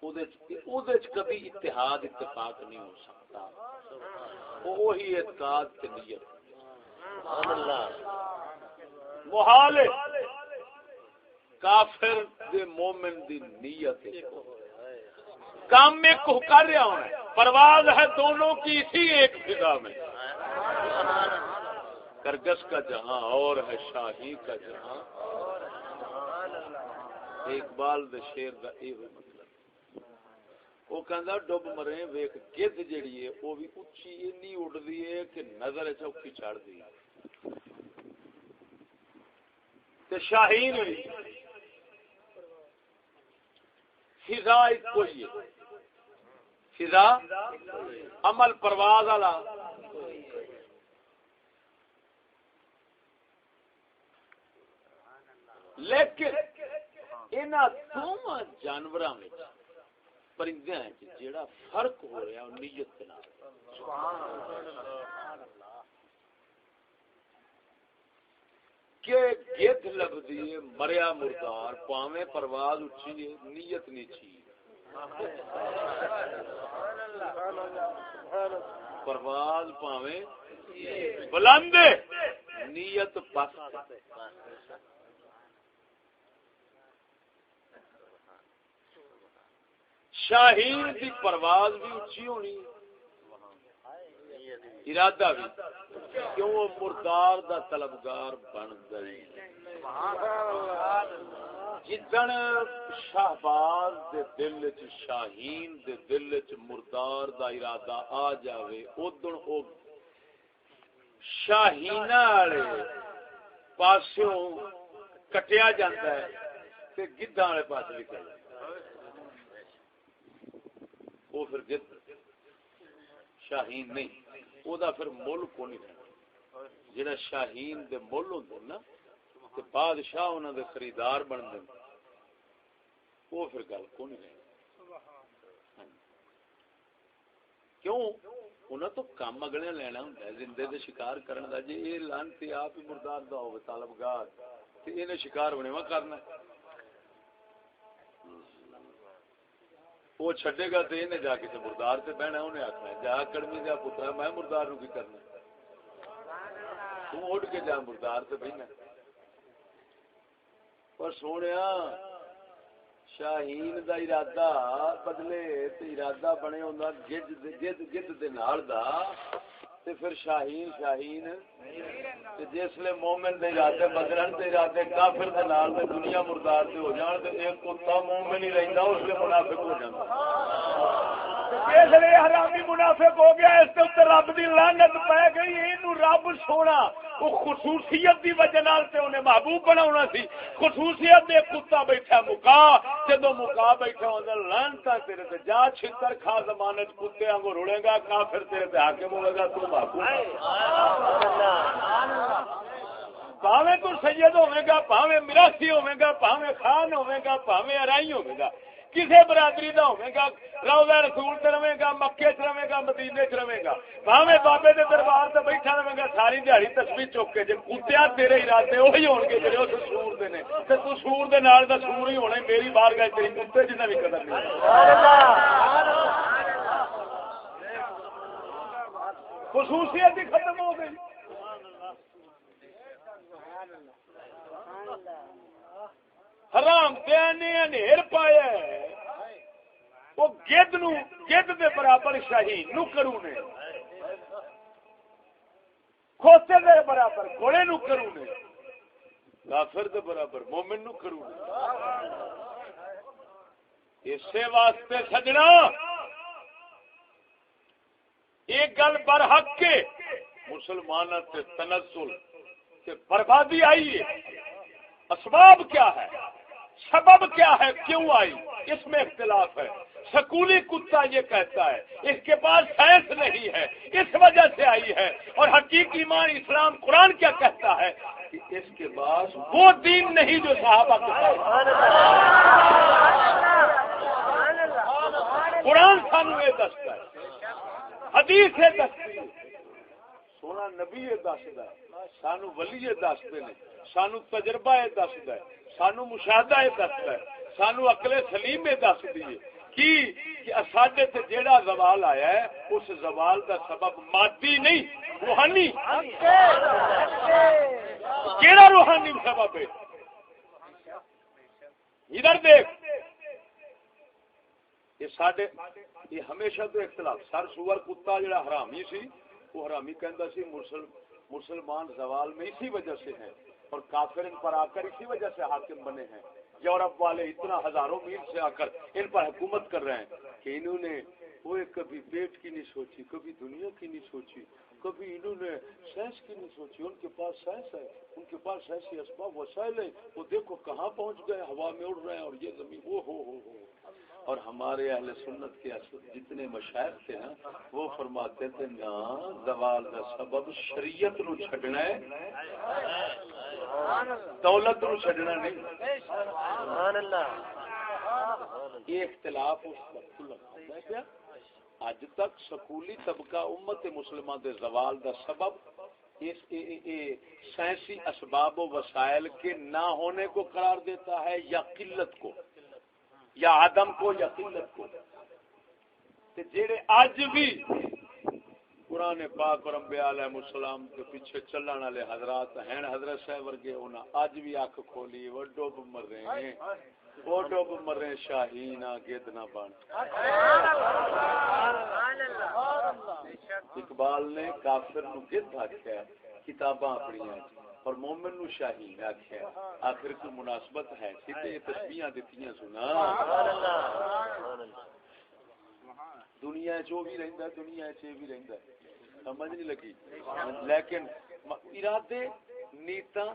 اودے چ کبھی اتحاد اتفاق نہیں ہو سکتا. وہی اعتقاد تے نیت سبحان اللہ محال ہے. کافر دے مومن دی نیت کام میں کو کر رہا ہوں پرواز ہے دونوں کی اسی ایک فضا میں. کرگس کا جہاں اور ہے شاہی کا جہاں. اقبال دے شعر دا یہ مطلب وہ کہندا ڈب مرے ویکھ گدھ جڑی ہے وہ بھی اچھی اتنی اڑدی ہے کہ نظر چوکی چڑھ دی تے شاہین ہوئی فضا کوئی ہے فضا عمل پرواز والا لیکن انہاں دونوں جانوراں وچ پرندیاں وچ جیڑا فرق ہو رہا ہے نیت دے نال. سبحان اللہ کہ گدھ لبدی ہے مریا مردار پاویں پرواز اچھی ہے نیت نیچی پرواز پاویں بلند نیت پست. شاہین کی پرواز بھی اچھی ہونی ارادہ بھی کیوں وہ مردار دا طلبگار بن گئی. جدن شہباز دے دل چ شاہین دے دل چ مردار دا ارادہ آ جاوے ادن او شاہینہ والے پاسوں کٹیا جاتا ہے تے گدھاں والے پاس نکل جاتا ہے. وہ پھر گدھ شاہین نہیں او دا پھر مول کو نہیں رہنا. جڑا شاہین دے مول ہوندے نا تے بادشاہ انہاں دے خریدار بندے وہ پھر گل کو نہیں رہنا. کیوں انہاں تو کام اگلے لینا ہوندا ہے زندے دے شکار کرن دا. جے اے لانتی آپ ہی مردار دا ہوے طالبگار تے اینے شکار بنےوا کرنا وہ چھڈے گا تو انہیں جا کے مردار سے بہنا انہیں آخنا جا کڑمی دیا پترا میں مردار نو کی کرنا تو اٹھ کے جا مردار سے بہنا پر سونے شاہین دا ارادہ بدلے تے ارادہ بنے ہوندا گد دے نال دا تے پھر شاہین تے جسلے مومن دے ارادے بدلن تے ارادے کافر دے نال تے دنیا مردار تے ہو جان تے ایک کتا مومن ہی رہندا اس لیے منافق ہو جاندا اس لیے حرامی منافق ہو گیا اس تے رب دی لعنت پے گئی اینو رب سونا وہ خصوصیت دی وجہ نال تے انہیں محبوب بناونا سی خصوصیت دے کتا بیٹھا مکا جدوں مکا بیٹھا ہوندا لعنتا تیرے تے جا چھتر کھا ضمانت کتے وانگو رڑے گا کافر تیرے تے حاکم ہوے گا تو محبوب بھاویں تو سید ہوے گا بھاویں میراثی ہوے گا بھاویں خان ہوے گا بھاویں ارائی ہوے گا کسی برادری دا ہوے گا روضہ رسول تے رہے گا مکے چ رہے گا مدینے چ رہے گا بھاویں بابے دے دربار تے بیٹھا رہے گا ساری دیہڑی تسبیح چوک کے جے کتیا تیرے ارادے وہی ہون گے جڑے اس سور دے نے تے تو سور دے نال دا سور ہی ہونا میری بارگاہ تیری کتے جنہ بھی قدر نہیں سبحان اللہ خصوصیت ہی ختم ہو گئی حرام دیانے انیر پایا وہ گد دے برابر شاہین نو کرونے کھوتے دے برابر گھوڑے نو کرونے کافر دے برابر مومن نو کرونے اسے واسطے سجنا ایک گل برحق کے مسلمانوں سے تنزل سے بربادی آئی ہے اسباب کیا ہے سبب کیا ہے کیوں آئی اس میں اختلاف ہے سکولی کتا یہ کہتا ہے اس کے پاس سائنس نہیں ہے اس وجہ سے آئی ہے اور حقیقی ایمان اسلام قرآن کیا کہتا ہے کہ اس کے پاس وہ دین نہیں جو صحابہ کے پاس قرآن سانو یہ دستا ہے حدیث یہ دستی ہے سونا نبی یہ دستا ہے سانو ولی یہ دستے ہیں سانو تجربہ یہ دستا ہے سانو مشاہدہ یہ دستا ہے سانو عقل سلیم یہ دستی ہے کہ ساڈے تے جیڑا زوال آیا ہے اس زوال کا سبب مادی نہیں روحانی کیڑا روحانی سبب ہے ادھر دیکھ یہ ہمیشہ تو اختلاف سر سور کتا جڑا حرامی سی وہ حرامی کہندا سی مسلمان زوال میں اسی وجہ سے ہیں اور کافر ان پر آ کر اسی وجہ سے حاکم بنے ہیں یورپ والے اتنا ہزاروں میل سے آ کر ان پر حکومت کر رہے ہیں کہ انہوں نے وہ کبھی پیٹ کی نہیں سوچی کبھی دنیا کی نہیں سوچی کبھی انہوں نے سائنس کی نہیں سوچی ان کے پاس سائنس ہے ان کے پاس ایسی اسباب وسائل ہے وہ دیکھو کہاں پہنچ گئے ہوا میں اڑ رہے ہیں اور یہ زمین وہ ہو اور ہمارے اہل سنت کے جتنے مشائخ تھے نا وہ فرماتے تھے نا زوال کا سبب شریعت نو چھڈنا ہے دولت نو چھڈنا نہیں سبحان اللہ یہ اختلاف اس وقت لگتا ہے کیا اج تک سکولی طبقہ امت مسلمہ دے زوال دا سبب اس سائنسی اسباب و وسائل کے نہ ہونے کو قرار دیتا ہے یا قلت کو یا عدم کو یا قلت کو تے جڑے اج بھی قرآن پاک اور انبیاء علیہ السلام کے پیچھے چلن والے حضرات ہیں حضرت صاحب ورگے انہاں اج بھی اکھ کھولی وہ ڈوب مر رہے ہیں وہ ڈوب مر رہے شاہین گد نہ بن اقبال نے کافر نو گد آکھیا کتاباں پڑھیاں اور مومن نو شاہین آکھیا آخر کوئی مناسبت ہے سیدھے یہ تسبیحاں دتیاں سنا دنیا جو بھی رہندا ہے دنیا چ بھی رہندا ہے سمجھ نہیں لگی لیکن ارادے نیتاں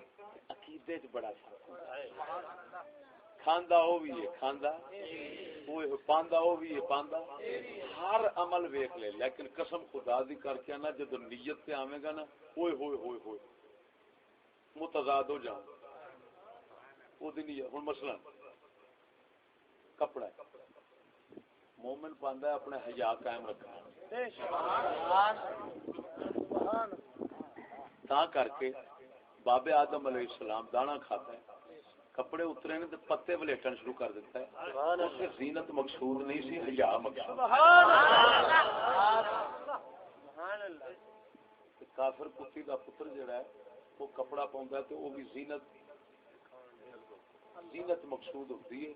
عقیدے چ بڑا فرق ہے کھاندا او بھی ہے کھاندا وہ پاندا او بھی ہے پاندا ہر عمل ویکھ لے لیکن قسم خدا دی کر کے نا جب نیت تے آویں گا نا اوئے ہوئے ہوئے ہوئے متضاد ہو جاؤں وہ دی نیت ہن مثلا کپڑا مومن پاندا ہے اپنے حیا قائم رکھنا تا کر کے باب آدم علیہ السلام دانا کھاتا ہے کپڑے اترے نے تے پتے ولیٹن شروع کر دیتا ہے. اس سے زینت مقصود نہیں سی، حیا مقصود. کافر کتی دا پتر جڑا ہے وہ کپڑا پاوندا ہے تے وہ بھی زینت مقصود ہوتی ہے،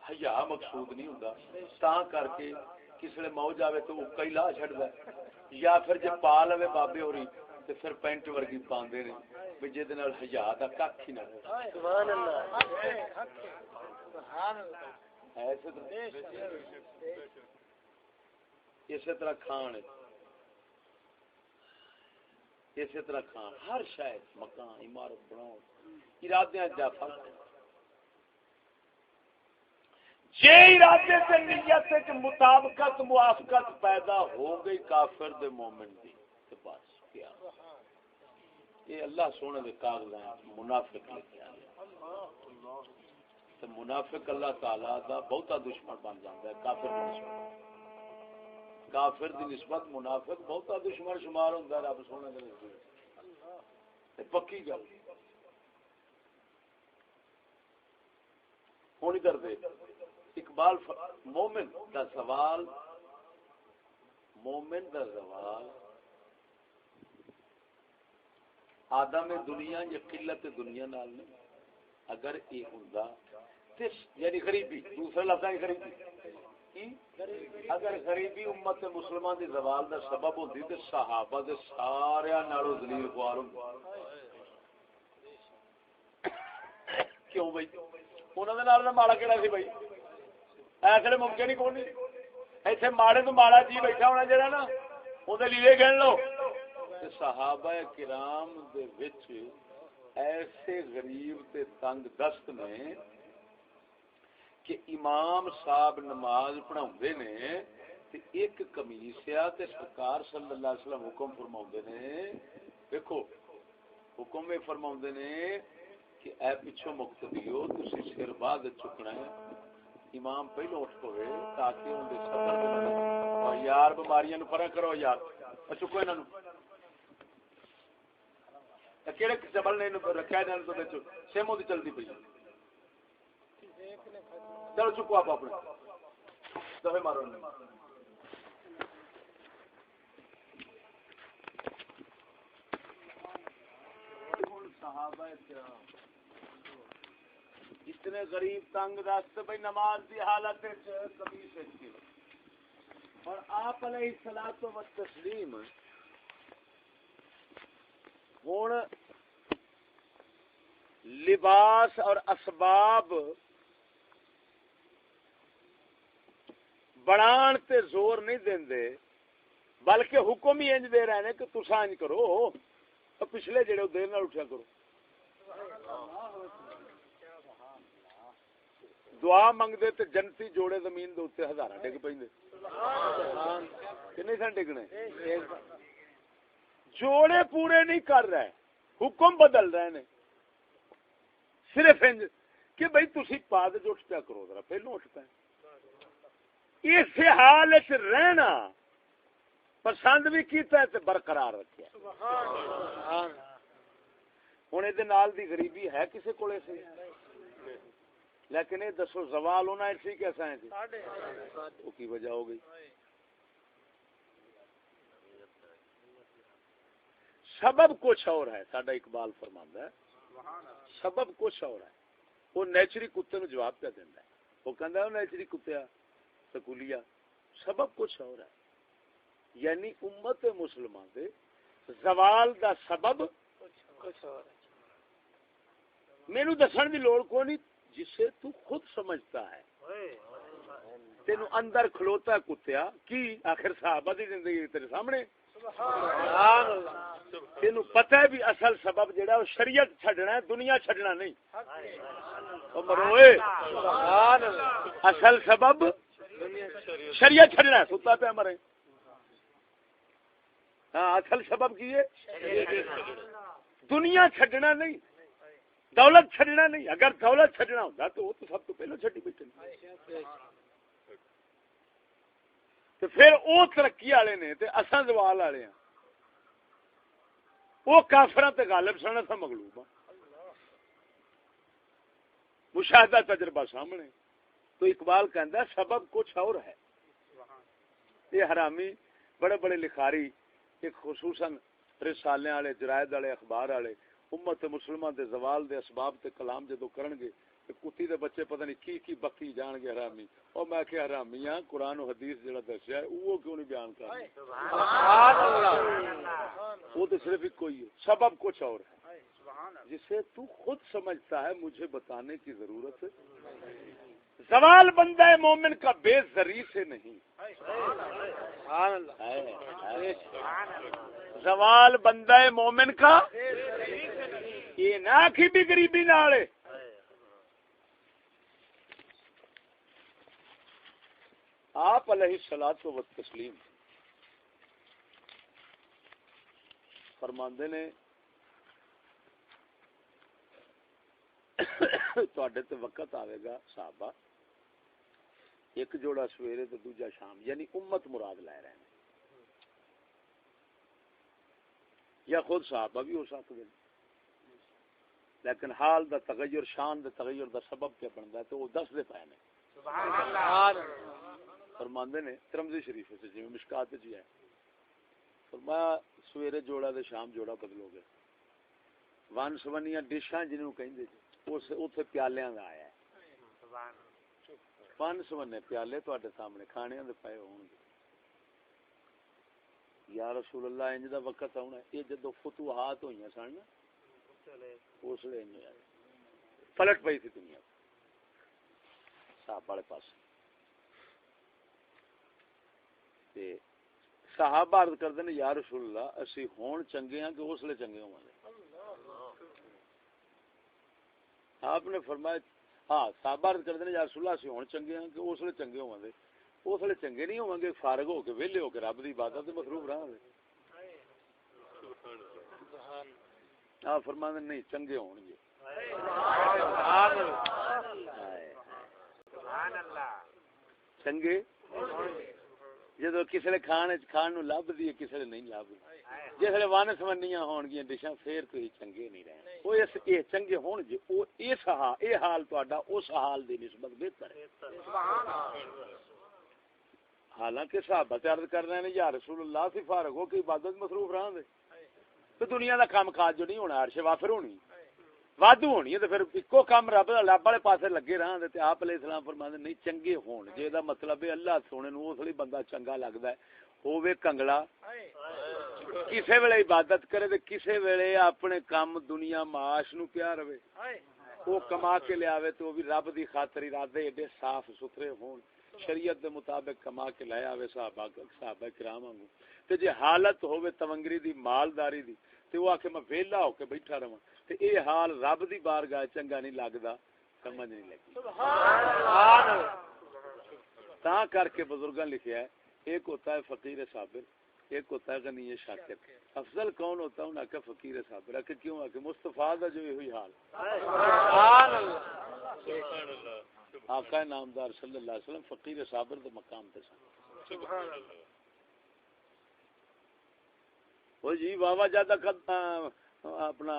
حیا مقصود نہیں ہوندا. تاں کر کے کسی نے موج آوے تو وہ کئی لا چھڑدا ہے، یا پھر جے پا لوے بابے ہوری تے پھر پینٹ ورگی پاندے نے بھی جے دے نال حیا دا ککھ ہی نہ ہو. سبحان اللہ سبحان اللہ. اسی طرح کھان اسی طرح کھان ہر شاید مکان عمارت بناؤ ارادے دا فرق ہے. جے ارادے سے نیت کے مطابقت موافقت پیدا ہو گئی کافر دے مومن دی تے بس کیا یہ اللہ سونے دے کاغذات منافق لکھے آئے. تے منافق اللہ تعالی دا بہتا دشمن بن جاندا ہے. کافر دی نسبت منافق بہتا دشمن شمار ہوندا ہے رب سونے دے نزدیک. تے پکی گل ہونی کر دے. اقبال مومن دا زوال آدم دنیا یا قلت دنیا نال نہیں. اگر یہ ہوندا تے یعنی غریبی دوسرے لفظاں غریبی اگر غریبی امت مسلمان دی زوال دا سبب ہوندی تے صحابہ دے سارے نالوں ذلیل خوار ہوندے. کیوں بھائی انہاں دے نال ماڑا کیڑا سی بھائی؟ ایسے ممکن ہی کون نہیں. ایتھے ماڑے تو ماڑا جی بیٹھا ہونا جڑا نا اودے لیے گن لو. تے صحابہ کرام دے وچ ایسے غریب تے تنگ دست نے کہ امام صاحب نماز پڑھاوندے نے تے ایک قمیص ہے تے سرکار صلی اللہ علیہ وسلم حکم فرماوندے نے. دیکھو حکم میں فرماوندے نے کہ اے پیچھے مقتدیو تسی سر بعد چکنا ہے، امام پہلو اٹھ پوے تاکہ ان دے سفر دے اور یار بیماریاں نو فرق کرو یار چکو انہاں نو کیڑے جبل نے رکھیا انہاں نو تے سیمو دی چلدی پئی. چلو چکو آپ اپنے دفے مارو. صحابہ کرام اتنے غریب تنگ دست بھائی نماز دی حالت قمیص کی اور آپ علیہ الصلوۃ والتسلیم ہن لباس اور اسباب بنان تے زور نہیں دیندے بلکہ حکم ہی انج دے رہے ہیں کہ تساں انج کرو پچھلے جڑے دیر نال اٹھیا کرو. دعا منگدے تے جنتی جوڑے زمین دے اوتے ہزاراں ڈگ پیندے. کنے سن ڈگنے جوڑے پورے نہیں کر رہے حکم بدل رہے نے صرف انج کہ بھئی تسی پاد جو اٹھ پیا کرو ذرا پہلو اٹھ پے. اس حال وچ رہنا پسند بھی کیتا ہے تے برقرار رکھیا. سبحان ہن اے دے نال دی غریبی ہے کسے کولے سی لیکن یہ دسو زوال ہونا ایسی کیسا ہے جی وہ کی وجہ ہو گئی. سبب کچھ اور ہے. ساڈا اقبال فرماندا ہے سبب کچھ اور ہے. وہ نیچری کتے نو جواب پہ دیندا ہے. وہ کہندا ہے نیچری کتیا سکولیا سبب کچھ اور ہے. یعنی امت مسلمان دے زوال دا سبب کچھ اور ہے. مینوں دسن دی لوڑ کوئی نہیں جسے تو خود سمجھتا ہے. تینو اندر کھلوتا ہے کتیا کی آخر صحابہ دی زندگی تیرے سامنے. سبحان اللہ. تینو پتہ ہے بھی اصل سبب جڑا وہ شریعت چھڈنا ہے دنیا چھڈنا نہیں. او مروئے سبحان اللہ. اصل سبب شریعت چھڈنا ہے ستا پہ مرے. ہاں اصل سبب کی ہے دنیا چھڈنا نہیں دولت چھڈنا نہیں. اگر دولت چھڈنا ہوتا تو وہ تو سب تو پہلے چھڈی بیٹھے تو پھر وہ ترقی والے نے تے اساں زوال والے ہیں. وہ کافراں تے غالب سن اساں مغلوب ہاں. مشاہدہ تجربہ سامنے. تو اقبال کہندا سبب کچھ اور ہے. یہ حرامی بڑے بڑے لکھاری ایک خصوصاً رسالے والے جرائد والے اخبار والے امت مسلمہ دے زوال دے اسباب تے کلام جدو کرن گے تے کتی دے بچے پتہ نہیں کی بکی جان گے حرامی. اور میں کہ حرامی ہاں قرآن و حدیث جڑا دسیا ہے وہ کیوں نہیں بیان کر رہے؟ سبحان اللہ. وہ تو صرف ایک کوئی ہے. سبب کچھ اور ہے جسے تو خود سمجھتا ہے مجھے بتانے کی ضرورت ہے. زوال بندہ مومن کا بے ذری سے نہیں. زوال بندہ مومن کا یہ نہ کہ بھی غریبی نال. آپ علیہ الصلوۃ والتسلیم فرماندے نے تواڈے تے وقت آئے گا صحابہ ایک جوڑا سویرے تے دوجا شام یعنی امت مراد لے رہے ہیں یا خود صحابہ بھی ہو سکتے ہیں لیکن حال دا تغیر شان دا تغیر دا سبب کیا بنتا ہے تو وہ دس دے پائے نے. سبحان اللہ. فرماندے نے ترمذی شریف سے جی مشکات جی ہے فرمایا سویرے جوڑا دے شام جوڑا بدلو گے. ون سونیاں ڈشاں جنہوں کہندے اس اوتھے پیالیاں دا آیا ہے. ون سونے پیالے تواڈے سامنے کھانے دے پئے ہون گے. یا رسول اللہ انج دا وقت آنا ہے. یہ جدو فتوحات ہوئیاں سن نا اس لیے پلٹ پئی تھی دنیا صاحب والے پاس. صحابہ عرض کردے نے یا رسول اللہ اسی ہون چنگے ہیں کہ اس لیے چنگے ہوں گے. آپ نے فرمایا ہاں صحابہ عرض کردے نے یا رسول اللہ اسی ہون چنگے ہیں کہ اس لیے چنگے ہوں گے. اس لیے چنگے نہیں ہوں گے فارغ ہو کے ویلے ہو کے رب دی عبادت تے مصروف رہاں گے. آپ فرماندے نہیں چنگے ہون گے. چنگے جدو کسی نے کھان نو لب دی کسی نے نہیں لب جس نے ون سمنیاں ہون گیاں ڈشاں پھر تو چنگے نہیں رہے. وہ اس چنگے ہون گے وہ اس حال تہاڈا اس حال دی نسبت بہتر ہے. حالانکہ صحابہ عرض کر رہے ہیں یا رسول اللہ سے فارغ ہو کے عبادت مصروف رہاں دے تو دنیا دا کام کاج جو نہیں ہونا عرش وافر ہونی وادو ہونی ہے. تو پھر اکو کام رب والے پاسے لگے رہاں دے. تے آپ علیہ السلام فرماندے نہیں چنگے ہون جے دا مطلب ہے اللہ سونے نو اس لیے بندہ چنگا لگدا ہے ہووے کنگلا کسے ویلے عبادت کرے تے کسے ویلے اپنے کام دنیا معاش نو پیا رہے وہ کما کے لے آوے تو بھی رب دی خاطر ارادے ایڈے صاف ستھرے ہون شریعت دے مطابق کما کے لے آوے صحابہ کرام وانگو. تے جے حالت ہوے تونگری دی مالداری دی تے وہ آکھے میں ویلا ہو کے بیٹھا رہواں تے اے حال رب دی بارگاہ چنگا نہیں لگدا. سمجھ نہیں لگی. سبحان اللہ. تاں کر کے بزرگاں لکھیا ہے ایک ہوتا ہے فقیر صابر ایک ہوتا ہے غنی شاکر. افضل کون ہوتا ہے انہاں کا فقیر صابر. کہ کیوں ہے کہ مصطفیٰ دا جو ہوئی حال. سبحان اللہ. سبحان اللہ. آقا نامدار صلی اللہ علیہ وسلم فقیر صابر دے مقام تے سن. سبحان اللہ. وہ جی بابا جادہ کا اپنا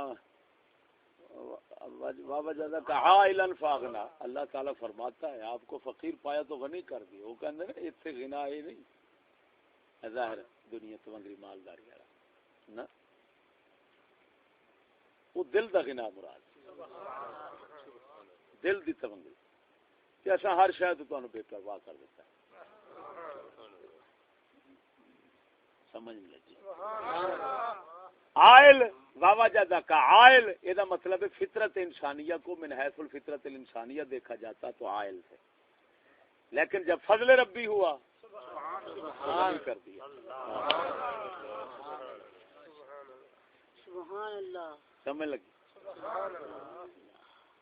بابا جادہ کا عائلن فاغنا. اللہ تعالیٰ فرماتا ہے آپ کو فقیر پایا تو غنی کر دی. وہ کہندے نے اتنے غنا یہ نہیں ظاہر دنیا تونگری مالداری والا نا وہ دل دا غنا مراد دل دی تونگری کہ ایسا ہر شاید تو بے پرواہ کر دیتا ہے. سمجھ نہیں لگی. عائل بابا جادہ کا عائل یہ مطلب ہے فطرت انسانیہ کو من حیث الفطرت الانسانیہ دیکھا جاتا تو عائل سے. لیکن جب فضل ربی ہوا سبحان کر دیا. سبحان اللہ. سمجھ لگی.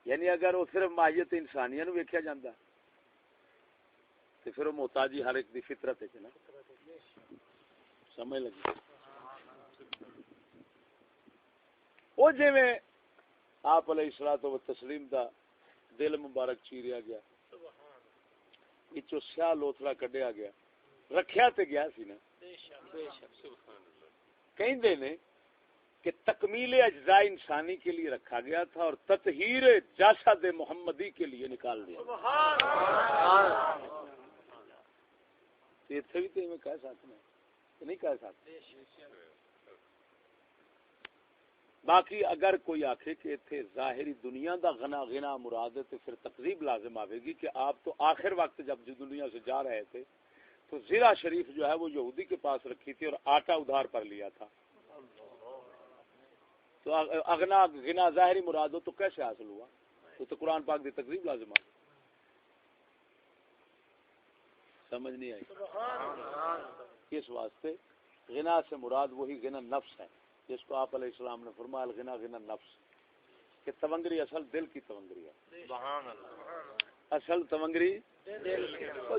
یعنی اگر وہ صرف ماہیت انسانیہ نو ویکھیا جاندا تو پھر وہ محتاجی ہر ایک دی فطرت ہے نا. سمجھ لگی. وہ جی میں آپ علیہ الصلوۃ والتسلیم دا دل مبارک چیریا گیا وچوں سیاہ لوتھڑا کڈیا گیا رکھیا تے گیا سی نا. کہندے نے کہ تکمیل اجزاء انسانی کے لیے رکھا گیا تھا اور تطہیر جسد محمدی کے لیے نکال دیا. یہ بھی تو میں کہہ سکتے ہیں نہیں کہہ سکتے. باقی اگر کوئی آکھے کہ اتنے ظاہری دنیا دا غنا مراد ہے تو پھر تقریب لازم آئے گی کہ آپ تو آخر وقت جب دنیا سے جا رہے تھے تو زرہ شریف جو ہے وہ یہودی کے پاس رکھی تھی اور آٹا ادھار پر لیا تھا. تو اغنا غنا ظاہری مراد ہو تو کیسے حاصل ہوا؟ تو قرآن پاک دی تقریب لازم آ سمجھ نہیں آئی. اس واسطے غنا سے مراد وہی غنا نفس ہے جس کو آپ علیہ السلام نے فرمایا الغنا غنا نفس کہ تونگری اصل دل کی تونگری ہے. اصل تونگری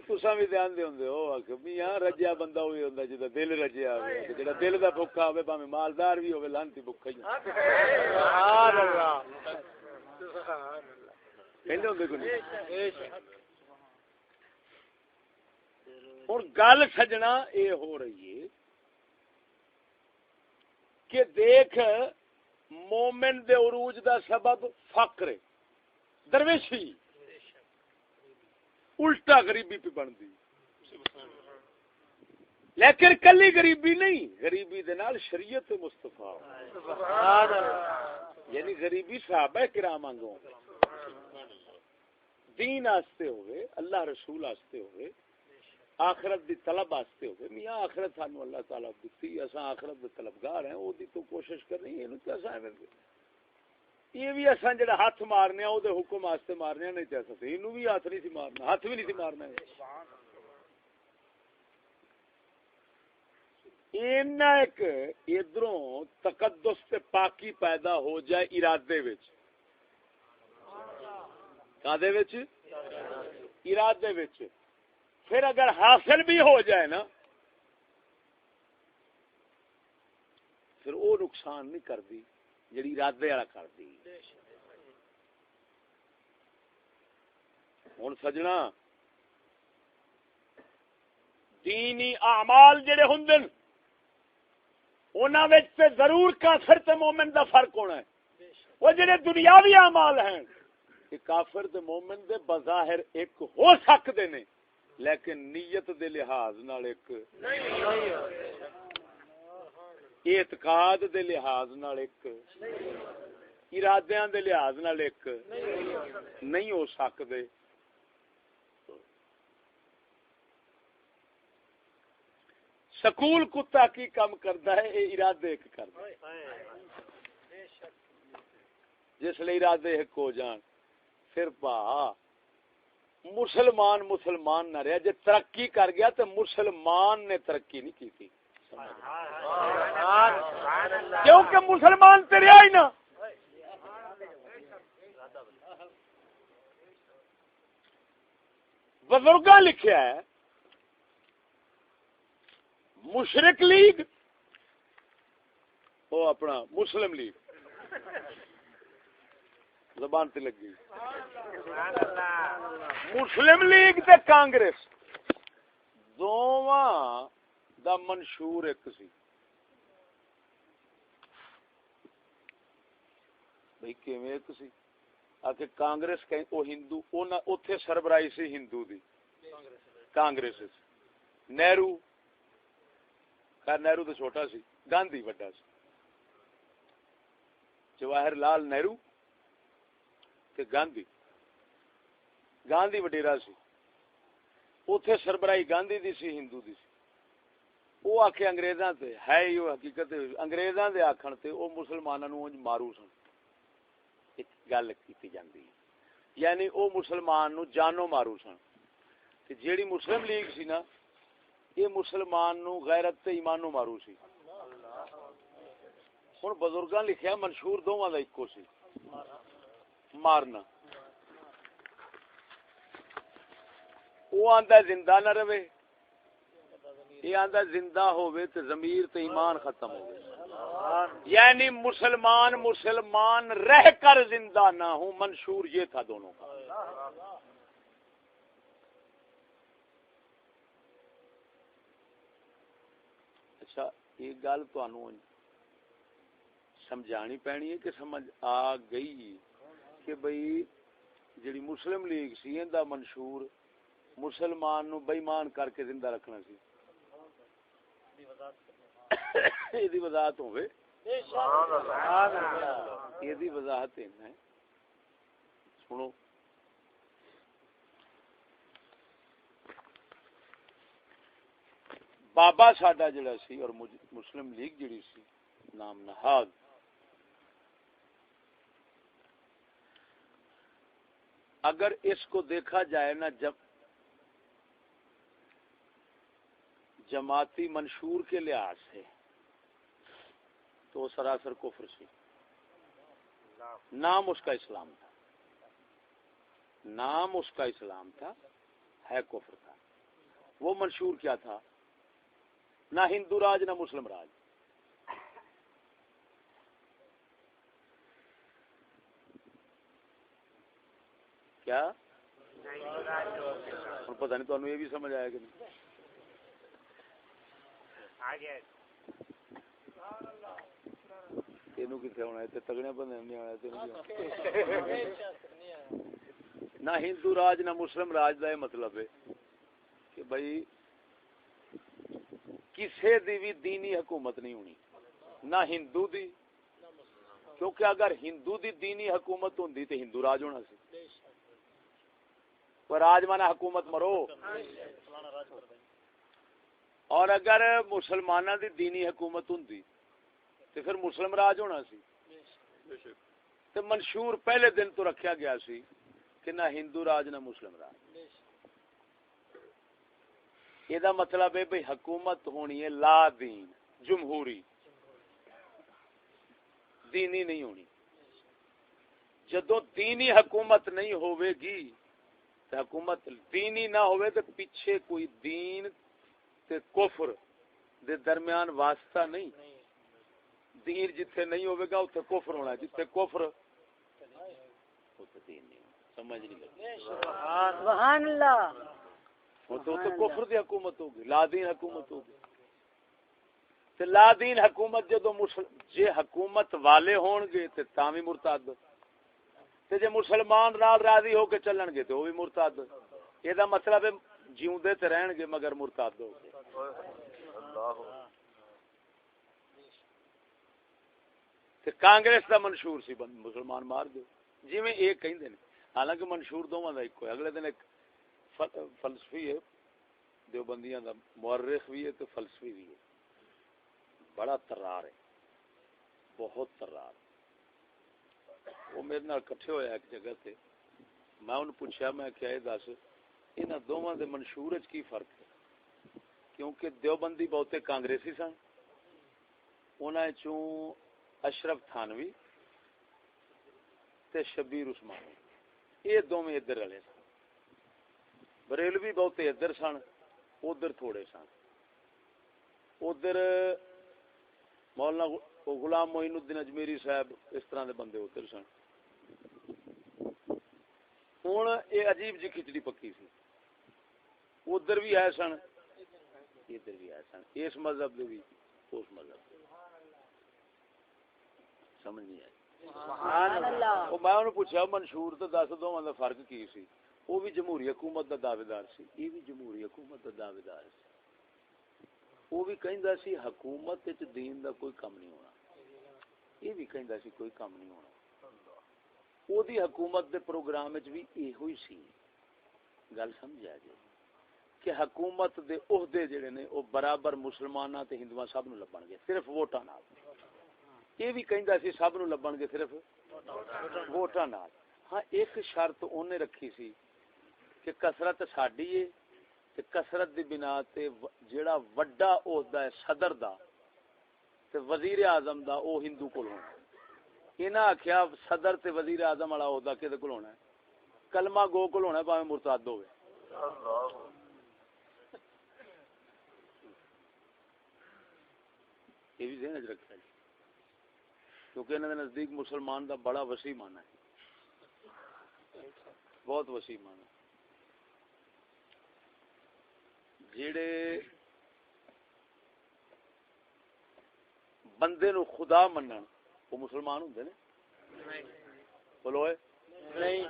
تساں بھی دھیان دے ہوندے ہو کہ میاں رجیا بندہ ہوئی ہوندا جدا دل رجیا ہوئے جڑا دل دا بھوکا ہوے بھاویں مالدار بھی ہوے لانتی بھوکا ہی. سبحان اللہ سبحان اللہ. کہندے ہوندے کوئی اور گل سجنا اے ہو رہی ہے کہ دیکھ مومن دے عروج دا سبب فقر درویشی الٹا غریبی پہ بندی. لیکن کلی غریبی نہیں غریبی دے نال شریعت مصطفیٰ یعنی غریبی صحابہ کرام وانگوں دین واسطے ہوئے اللہ رسول واسطے ہوئے آخرت دی طلب واسطے ہوئے. میاں آخرت سانو اللہ تعالیٰ دتی اساں آخرت دے طلبگار ہیں او دی تو کوشش کرنی اینو تے اساں یہ بھی اساں جڑا ہاتھ مارنے او دے حکم واسطے مارنے نہیں چاہ سکتے. اینو بھی ہاتھ نہیں سی مارنا ہاتھ بھی نہیں سی مارنا. اینا ایک ادھروں تقدس تے پاکی پیدا ہو جائے ارادے وچ کادے وچ ارادے وچ پھر اگر حاصل بھی ہو جائے نا پھر وہ نقصان نہیں کرتی جڑی ارادے والا کرتی. ہن سجنا دینی اعمال جڑے ہوندے انہاں وچ تے ضرور کافر تے مومن دا فرق ہونا ہے. وہ جڑے دنیاوی اعمال ہیں کہ کافر تے مومن دے بظاہر ایک ہو سکدے نے لیکن نیت دے لحاظ نال ایک اعتقاد دے لحاظ نال ایک ارادیاں دے لحاظ نال ایک نہیں ہو سکدے. سکول کتا کی کام کردا ہے اے ارادے ایک کردا ہے. جس لئے ارادے ایک ہو جان پھر پا مسلمان نہ رہا. جے ترقی کر گیا تو مسلمان نے ترقی نہیں کی تھی کیونکہ مسلمان تے رہا ہی نہ. بزرگاں لکھیا ہے مشرک لیگ وہ اپنا مسلم لیگ زبان تے لگی مسلم لیگ تے کانگریس دوواں دا منشور ایک سی. بھئی کیویں ایک سی آکے کانگریس کہیں او ہندو اوتھے سربراہی سی ہندو دی کانگریس نہرو خیر نہرو تو چھوٹا سی گاندھی بڑا سی جواہر لال نہرو تے گاندھی وڈیرا سی. اوتھے سربراہی گاندھی دی سی ہندو دی سی. وہ آکھے انگریزاں تے ہے ہی وہ حقیقت انگریزاں دے آکھن تے او مسلماناں نوں مارو سن. ایک گل کیتی جاندی یعنی او مسلمان نوں جانو مارو سن تے جیڑی مسلم لیگ سی نا یہ مسلمان نوں غیرت تے ایمانوں مارو سی. ہن بزرگاں لکھیا منشور دوواں دا اکو سی مارنا. وہ آندا زندہ نہ رہے یہ آندا زندہ ہوئے تے ضمیر تے ایمان ختم ہوئے. یعنی مسلمان رہ کر زندہ نہ ہوں. منشور یہ تھا دونوں کا. اچھا یہ گل تانوں سمجھانی پینی ہے کہ سمجھ آ گئی کہ بھئی جڑی مسلم لیگ سی ایندا منشور مسلمان نو بے ایمان کر کے زندہ رکھنا سی ایدی وضاحت ہوئے سبحان اللہ ایدی وضاحت ہے سنو بابا ساڈا جڑا سی اور مسلم لیگ جڑی سی نام نہاد اگر اس کو دیکھا جائے نا جب جماعتی منشور کے لحاظ سے تو سراسر کفر سی نام اس کا اسلام تھا نام اس کا اسلام تھا ہے کفر تھا وہ منشور کیا تھا نہ ہندو راج نہ مسلم راج کیا پتہ نہیں تو یہ بھی سمجھ آیا کہ نہیں تینوں کتنے ہونا ہے تگڑے بندے نہیں ہونا نہ ہندو راج نہ مسلم راج کا یہ مطلب ہے کہ بھائی کسی دی بھی دینی حکومت نہیں ہونی نہ ہندو دی کیونکہ اگر ہندو دی دینی حکومت ہوندی تو ہندو راج ہونا سی پر راج مانا حکومت مرو اور اگر مسلمانہ دی دینی حکومت ہوندی تو پھر مسلم راج ہونا سی تو منشور پہلے دن تو رکھیا گیا سی کہ نہ ہندو راج نہ مسلم راج یہ دا مطلب ہے بھئی حکومت ہونی ہے لا دین جمہوری دینی نہیں ہونی جدو دینی حکومت نہیں ہوئے گی تو حکومت دینی نہ ہوئے تو پیچھے کوئی دین تے کفر دے درمیان واسطہ نہیں دین جتھے نہیں ہوئے گا اتھے کفر ہونا جتھے کفر اتھے دین نہیں ہونا سمجھ نہیں لگی سبحان اللہ وہ تو کفر دی حکومت ہوگی لا دین حکومت ہوگی تے لا دین حکومت جدو جے حکومت والے ہون گے تے تاں وی مرتد تے جے مسلمان نال راضی ہو کے چلن گے تے وہ بھی مرتد اے دا مطلب ہے جیوندے تے رہن گے مگر مرتد ہو گے تے کانگریس دا منشور سی مسلمان مار دو جویں اے کہندے نے حالانکہ منشور دوواں دا اکو ہے اگلے دن ایک فلسفی ہے دیوبندیاں دا مورخ بھی ہے تو فلسفی بھی ہے بڑا ترار ہے بہت ترار وہ میرے نال کٹھے ہویا ایک جگہ تے میں انہوں پوچھا میں کیا یہ دس انہاں دوواں دے منشور وچ کی فرق ہے کیونکہ دیوبندی بہتے کانگریسی سن انہاں چوں اشرف تھانوی تے شبیر عثمانی یہ دوویں ادھر رلے سن بریلوی بہتے ادھر سن ادھر تھوڑے سن ادھر مولانا غلام معین الدین اجمیری صاحب اس طرح دے بندے ادھر سن ہوں یہ عجیب جی کھچڑی پکی سی ادھر بھی آئے سن ادھر بھی آئے سن اس مذہب دے بھی اس مذہب دے سمجھ نہیں آئی وہ میں انہوں پوچھا منشور تو دس دونوں دا فرق کی سی وہ بھی جمہوری حکومت دا دعوے دار سی یہ بھی جمہوری حکومت دا دعوے دار سی وہ بھی کہندا سی حکومت وچ دین دا کوئی کم نہیں ہونا یہ بھی کہندا سی کوئی کم نہیں ہونا وہ دی حکومت دے پروگرام وچ بھی ایہو ہی سی گل سمجھا جی کہ حکومت دے عہدے جڑے نے وہ برابر مسلماناں تے ہندوؤں سب نوں لبن گے صرف ووٹاں نال یہ بھی کہندا سی سب نوں لبن گے صرف ووٹاں نال ہاں ایک شرط انہیں رکھی سی کہ کثرت ساڈی ہے تے کثرت دی بنا تے جیڑا وڈا عہدہ ہے صدر دا تے وزیر اعظم دا او ہندو کول ہونا انہاں آکھیا صدر تے وزیر اعظم والا عہدہ کدے کول ہونا ہے کلمہ گو کول ہونا ہے بھاویں مرتد ہوے یہ بھی ذہن وچ رکھیا جی کیونکہ انہاں دے نزدیک مسلمان دا بڑا وسیع معنی ہے بہت وسیع معنی جڑے بندے نو خدا منن وہ مسلمان ہوندے نے بولو اے نہیں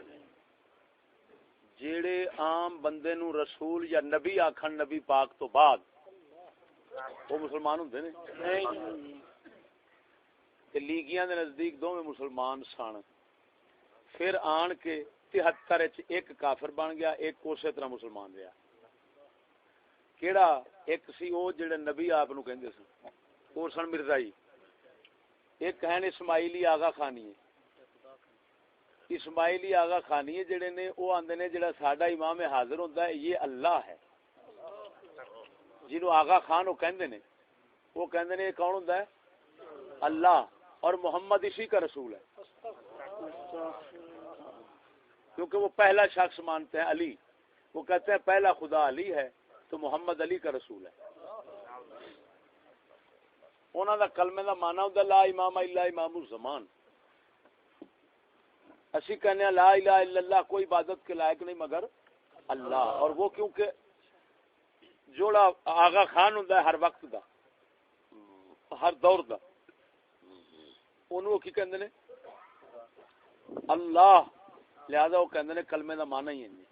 جیڑے عام بندے نو رسول یا نبی آکھن نبی پاک تو بعد وہ مسلمان ہوندے نے نہیں تے لیگیاں دے نزدیک دوویں مسلمان سن پھر آن کے 73 وچ ایک کافر بن گیا ایک اسی طرح مسلمان رہا کیڑا ایک سی او جڑے نبی آپ نو کہندے سن او سن مرزائی ایک ہیں اسماعیلی آغا خانی ہے اسماعیلی آغا خانی ہے جڑے نے او آندے نے جڑا ساڈا امام حاضر ہوندا ہے یہ اللہ ہے جنوں آغا خان وہ کہندے نے یہ کون ہوندا ہے اللہ اور محمد اسی کا رسول ہے کیونکہ وہ پہلا شخص مانتے ہیں علی وہ کہتے ہیں پہلا خدا علی ہے تو محمد علی کا رسول ہے انہاں دا کلمے دا معنی ہوندا لا امام الا امام الزمان اسی کہنے ہیں لا الہ الا اللہ کوئی عبادت کے لائق نہیں مگر اللہ اور وہ کیونکہ جوڑا آغا خان ہوندا ہے ہر وقت دا ہر دور دا انہوں کی کہندے نے اللہ لہذا وہ کہندے نے کلمے دا معنی ہی ہے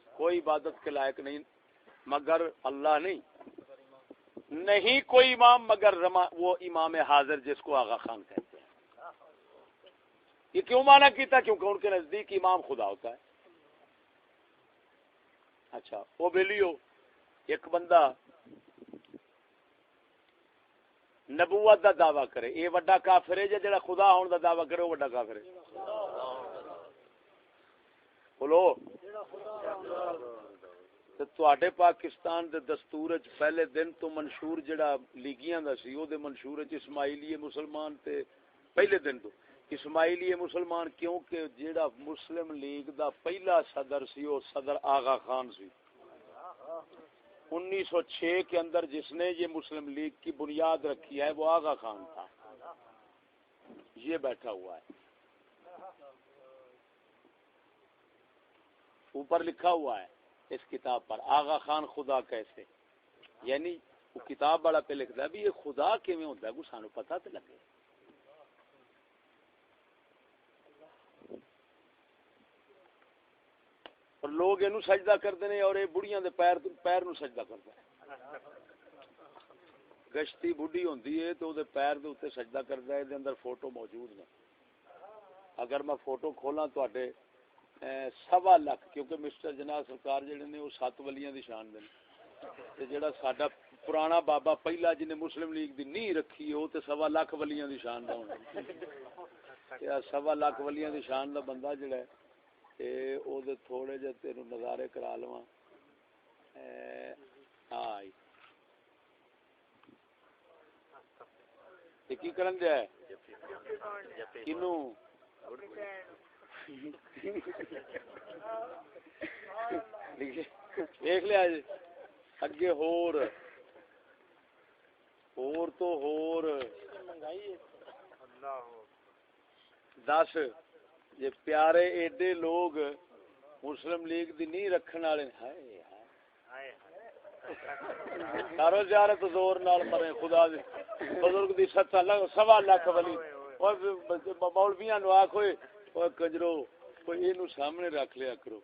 کوئی عبادت کے لائق نہیں مگر اللہ نہیں کوئی امام مگر وہ امام حاضر جس کو آغا خان کہتے ہیں یہ کیوں مانا کیتا کیونکہ ان کے نزدیک امام خدا ہوتا ہے اچھا وہ بیلیو ایک بندہ نبوت دا دعویٰ کرے یہ وڈا کافر ہے جڑا خدا ہون دا دعویٰ کرے وہ وڈا کافر ہے بولو تواڈے پاکستان دے دستور وچ پہلے دن تو منشور جڑا لیگیاں دا سی او دے منشور وچ اسماعیلی مسلمان تے پہلے دن تو اسماعیلی مسلمان کیونکہ جڑا مسلم لیگ دا پہلا صدر سی او صدر آغا خان سی 1906 کے اندر جس نے یہ مسلم لیگ کی بنیاد رکھی ہے وہ آغا خان تھا یہ بیٹھا ہوا ہے اوپر لکھا ہوا ہے اس کتاب پر آغا خان خدا کیسے یعنی وہ کتاب والا پہ لکھتا ہے بھی یہ خدا کیویں ہوتا ہے سانو پتہ تے لگے اور لوگ اینو سجدہ کرتے ہیں اور یہ بڑھیاں دے پیر نو سجدہ کرتا ہے گشتی بڈھی ہوندی ہے تو دے پیر دے اوتے سجدہ کردا ہے دے اندر فوٹو موجود نے اگر میں فوٹو کھولاں تواڈے 1.25 لاکھ کیونکہ مسٹر جناح سرکار جڑے نے وہ 7 ولیاں دی شان دے تے جڑا ساڈا پرانا بابا پہلا جنے مسلم لیگ دی نہیں رکھی او تے 1.25 لاکھ ولیاں دی شان دا ہونا تے 1.25 لاکھ ولیاں دی شان دا بندہ جڑا ہے تے او دے تھوڑے جے تینوں نظارے کرا لواں ہائی تے کی کرن دیا ہے کینوں دیکھ لیا جی اگے ہور تو ہور 10 یہ پیارے ایڈے لوگ مسلم لیگ دی نہیں رکھن والے ہائے سارو زیارت زور نال مرے خدا دے بزرگ دی 1.25 لاکھ ولی اور مولویاں نو آکھو او کنجرو کوئی اینو سامنے رکھ لیا کرو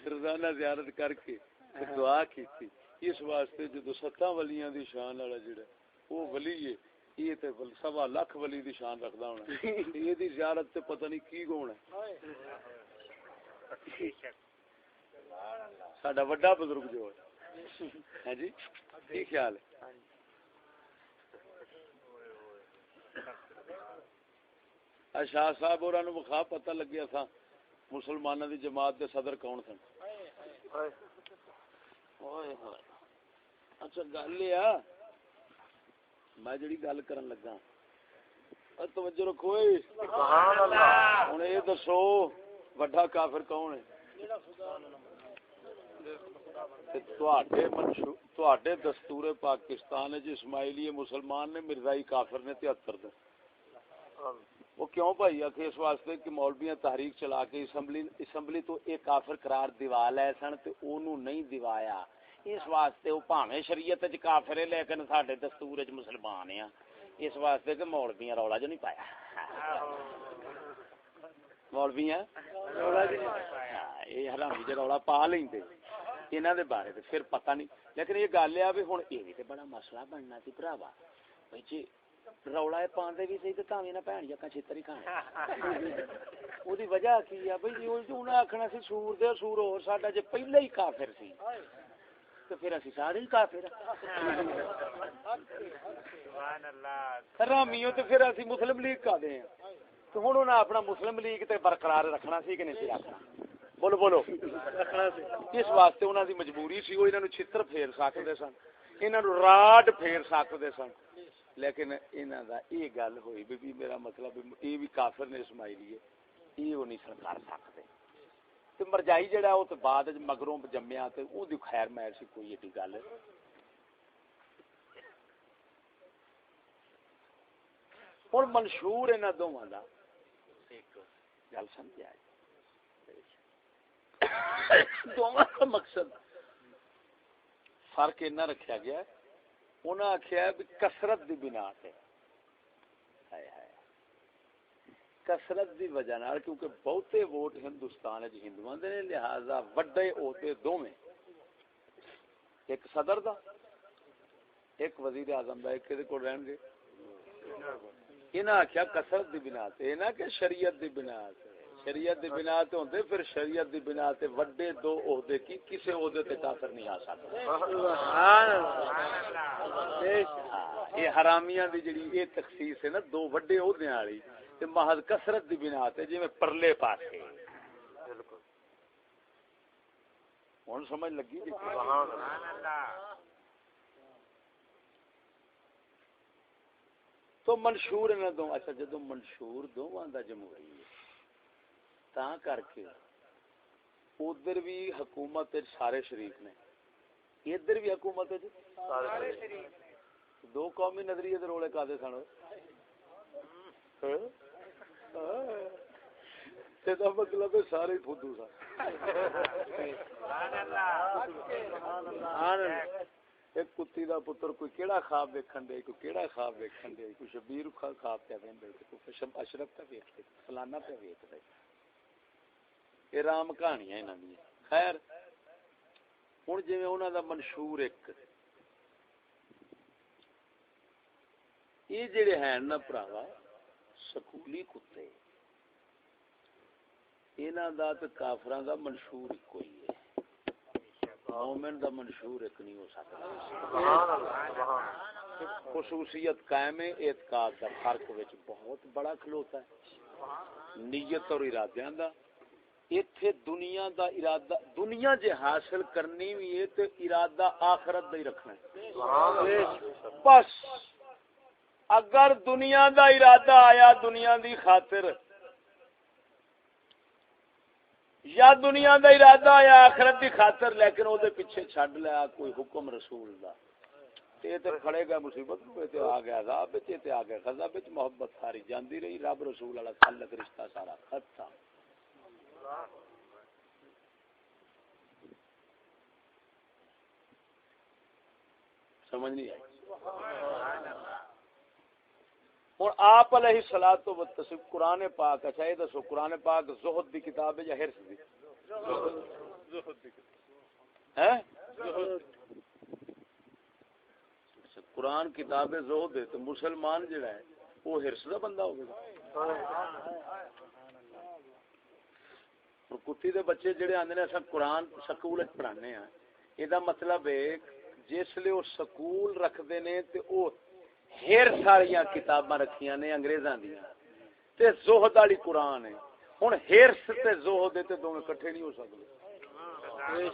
روزانہ زیارت کر کے دعا کیتی اس واسطے جدو 7 ولیاں دی شان والا جڑا وہ ولی ہے یہ تے 1.25 لاکھ ولی دی شان رکھدا ہونا یہ دی زیارت تے پتہ نہیں کی گون ہے ساڈا بڑا بزرگ جو ہے ہاں جی کی خیال ہے شاہ صاحب اور مخا پتہ لگیا تھا مسلمانوں دی جماعت دے صدر کون سن اچھا گل یہ میں جڑی گل کرن لگا توجہ رکھو ہن یہ دسو وڈا کافر کون ہے تواڈے دستور پاکستان وچ اسماعیلی مسلمان نے مرزائی کافر نے 73 دے وہ کیوں بھائی کہ اس واسطے کہ مولویاں تحریک چلا کے اسمبلی تو ایک کافر قرار دیوا لے سن تے اونوں نہیں دیوایا اس واسطے وہ بھاویں شریعت وچ کافر ہے لیکن ساڈے دستور وچ مسلمان ہیں اس واسطے کہ مولویاں رولا جو نہیں پایا مولویاں رولا جو نہیں پایا یہ حرامی جو رولا پا لیندے انہاں دے بارے تے پھر پتہ نہیں لیکن یہ گل ہے بھی ہن یہ تے بڑا مسئلہ بننا سی بھراوا بھئی جی رولا پاندے بھی صحیح تے تاویں نہ بھین جکا چھتر ہی کھانے اودی وجہ کی ہے بھئی انہاں آکھنا سی سور دے سور اور ساڈا جے پہلے ہی کافر سی تو پھر اسی سارے ہی کافر سبحان اللہ حرامیوں تے پھر اسی مسلم لیگ کا دے ہیں تو ہن انہاں اپنا مسلم لیگ تے برقرار رکھنا سی کہ نہیں سی رکھنا بولو بولو رکھنا سی اس واسطے انہاں دی مجبوری سی وہ انہاں نو چھتر پھیر سکدے سن انہاں نو راڈ پھیر سکدے سن لیکن انہاں دا یہ گل ہوئی بھی میرا مطلب یہ بھی کافر نے اسماعیلی ہے یہ وہ نہیں سن کر سکدے تے مرجائی جڑا او تے بعد وچ مگروں جمیا تے او دی خیر میں سی کوئی ایڈی گل ہن منشور انہاں دوواں دا ایک گل سمجھا دوواں دا مقصد فرق اتنا رکھا گیا انہاں آکھیا بھی کثرت دی بنا تے کثرت دی وجہ نال کیونکہ بہتے ووٹ ہندوستان وچ ہندوؤں دے نے لہذا وڈے اوتے دوویں ایک صدر دا ایک وزیر اعظم دا ایک دے کول رہن گے انہاں آکھیا کثرت دی بنا تے نہ کہ شریعت دی بنا تے شریعت دی بنا تے ہوندے پھر شریعت دی بنا تے وڈے دو عہدے کی کسے عہدے تے کافر نہیں آ سکدا سبحان اللہ یہ حرامیاں دی جڑی یہ تخصیص ہے نا دو وڈے عہدے والی تے محض کثرت دی بنا تے جویں پرلے پاسے بالکل ہن سمجھ لگی جی سبحان اللہ تو منشور انہاں دو اچھا جدوں منشور دوواں دا جمہوری ہے تاں کر کے ادھر بھی حکومت سارے شریک نے ادھر بھی حکومت سارے شریک دو قومی نظریے دے رولے کادے سن تے دا مطلب سارے فدو سن سبحان اللہ سبحان اللہ ایک کتی دا پتر کوئی کیڑا خواب ویکھن دے کوئی کیڑا خواب ویکھن دے کوئی شبیر خواب پہ ویندے کوئی اشرف پہ ویکھدے فلانا پہ ویکھدے یہ رام کہانیاں انہاں دی خیر ہن جویں انہاں دا منشور ایک یہ جڑے ہیں نا بھراوا سکولی کتے انہاں دا تے کافراں دا منشور کوئی ہے مومن دا منشور ایک نہیں ہو سکتا سبحان اللہ خصوصیت قائم ہے اعتقاد دا فرق وچ بہت بڑا کھلوتا ہے نیت اور ارادیاں دا ایتھے دنیا دا ارادہ دنیا جے حاصل کرنی بھی ہے تے ارادہ آخرت دا ہی رکھنا ہے بس اگر دنیا دا ارادہ آیا دنیا دی خاطر یا دنیا دا ارادہ آیا آخرت دی خاطر لیکن او دے پیچھے چھڈ لیا کوئی حکم رسول دا تے تے کھڑے گا مصیبت تے آ گیا عذاب تے آ گیا غضب وچ محبت ساری جاندی رہی رب رسول والا تعلق رشتہ سارا ختم سمجھ نہیں آئی اور آپ علیہ الصلوۃ والتسلیم قرآن پاک اچھا یہ دسو قرآن پاک زہد دی کتاب ہے یا حرص دی زہد دی کتاب ہے قرآن کتاب زہد ہے تو مسلمان جڑا ہے وہ حرص دا بندہ ہوگا اور کتی دے بچے جڑے آندے نے اساں قرآن سکول وچ پڑھانے ہیں اے دا مطلب ہے جس لے او سکول رکھدے نے تے او ہر ساریاں کتاباں رکھیاں نے انگریزاں دیاں تے زہد والی قرآن ہے ہن ہرس تے زہد تے دوویں اکٹھے نہیں ہو سکدے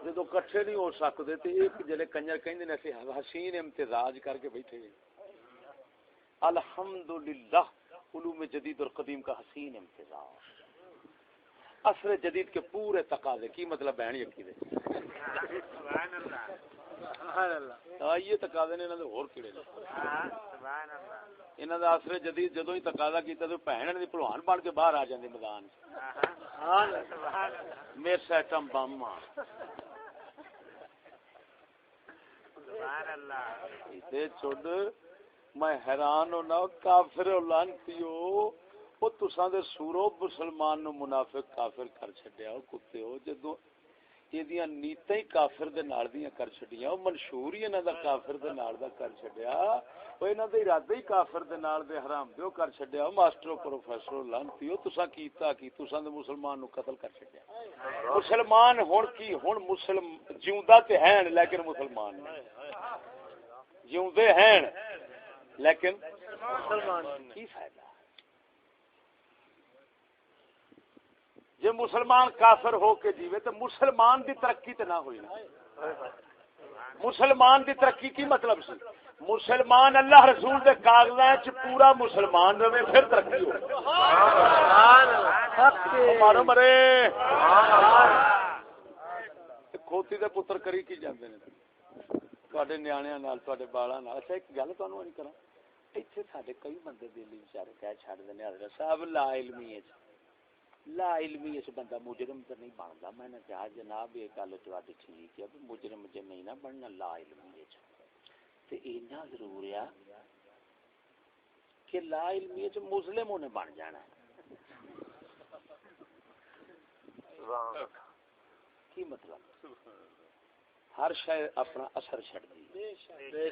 جدوں اکٹھے نہیں ہو سکدے تے ایک جڑے کنجر کہندے نے اسی حسین امتزاج کر کے بیٹھے الحمدللہ علوم جدید اور قدیم کا حسین امتزاج عصر جدید کے پورے تقاضے کی مطلب بیان یقین ہے سبحان اللہ سبحان اللہ یہ تقاضے نے انہاں دے ہور کیڑے نے سبحان اللہ انہاں دا عصر جدید جدوں ہی تقاضا کیتا تے بہن دی پہلوان بن کے باہر آ جاندے میدان سبحان اللہ سبحان اللہ میرے ایٹم بم سبحان اللہ تے چھڈ میں حیران ہونا کافر لانتیو او تساں دے سورو مسلمان نو منافق کافر کر چھڈیا او کتے ہو جدوں ایدیاں نیتاں ہی کافر دے نال دیاں کر چھڈیاں او منشور ہی انہاں دا کافر دے نال دا کر چھڈیا او انہاں دے ارادے ہی کافر دے نال دے حرام دیو کر چھڈیا ماسٹر پروفیسر لانتیو تساں کیتا کی تساں دے مسلمان نو قتل کر چھڈیا مسلمان ہن کی ہن مسلم جیوندا تے ہیں لیکن مسلمان نہیں جیوندے ہیں لیکن مسلمان کی فائدہ جے مسلمان کافر ہو کے جیوے تو مسلمان دی ترقی تے نہ ہوئی نا مسلمان دی ترقی کی مطلب سی مسلمان اللہ رسول دے کاغذاں چ پورا مسلمان رہے پھر ترقی ہو سبحان اللہ مارو مرے کھوتی دے پتر کری کی جاندے نے تواڈے نیانیاں نال تواڈے بالاں نال اچھا ایک گل تانوں نہیں کراں ایتھے ساڈے کئی بندے دلی بیچارے کہہ چھڈ دے نے حضرت صاحب لا علمی ہے لا علمی اس بندہ مجرم تو نہیں بنتا میں نے کہا جناب یہ گل تہاڈی ٹھیک ہے مجرم جے نہیں نہ بننا لا علمی تے اینا ضرور ہے کہ لا علمی مسلم نے بن جانا کی مطلب ہر شے اپنا اثر چھڑ دی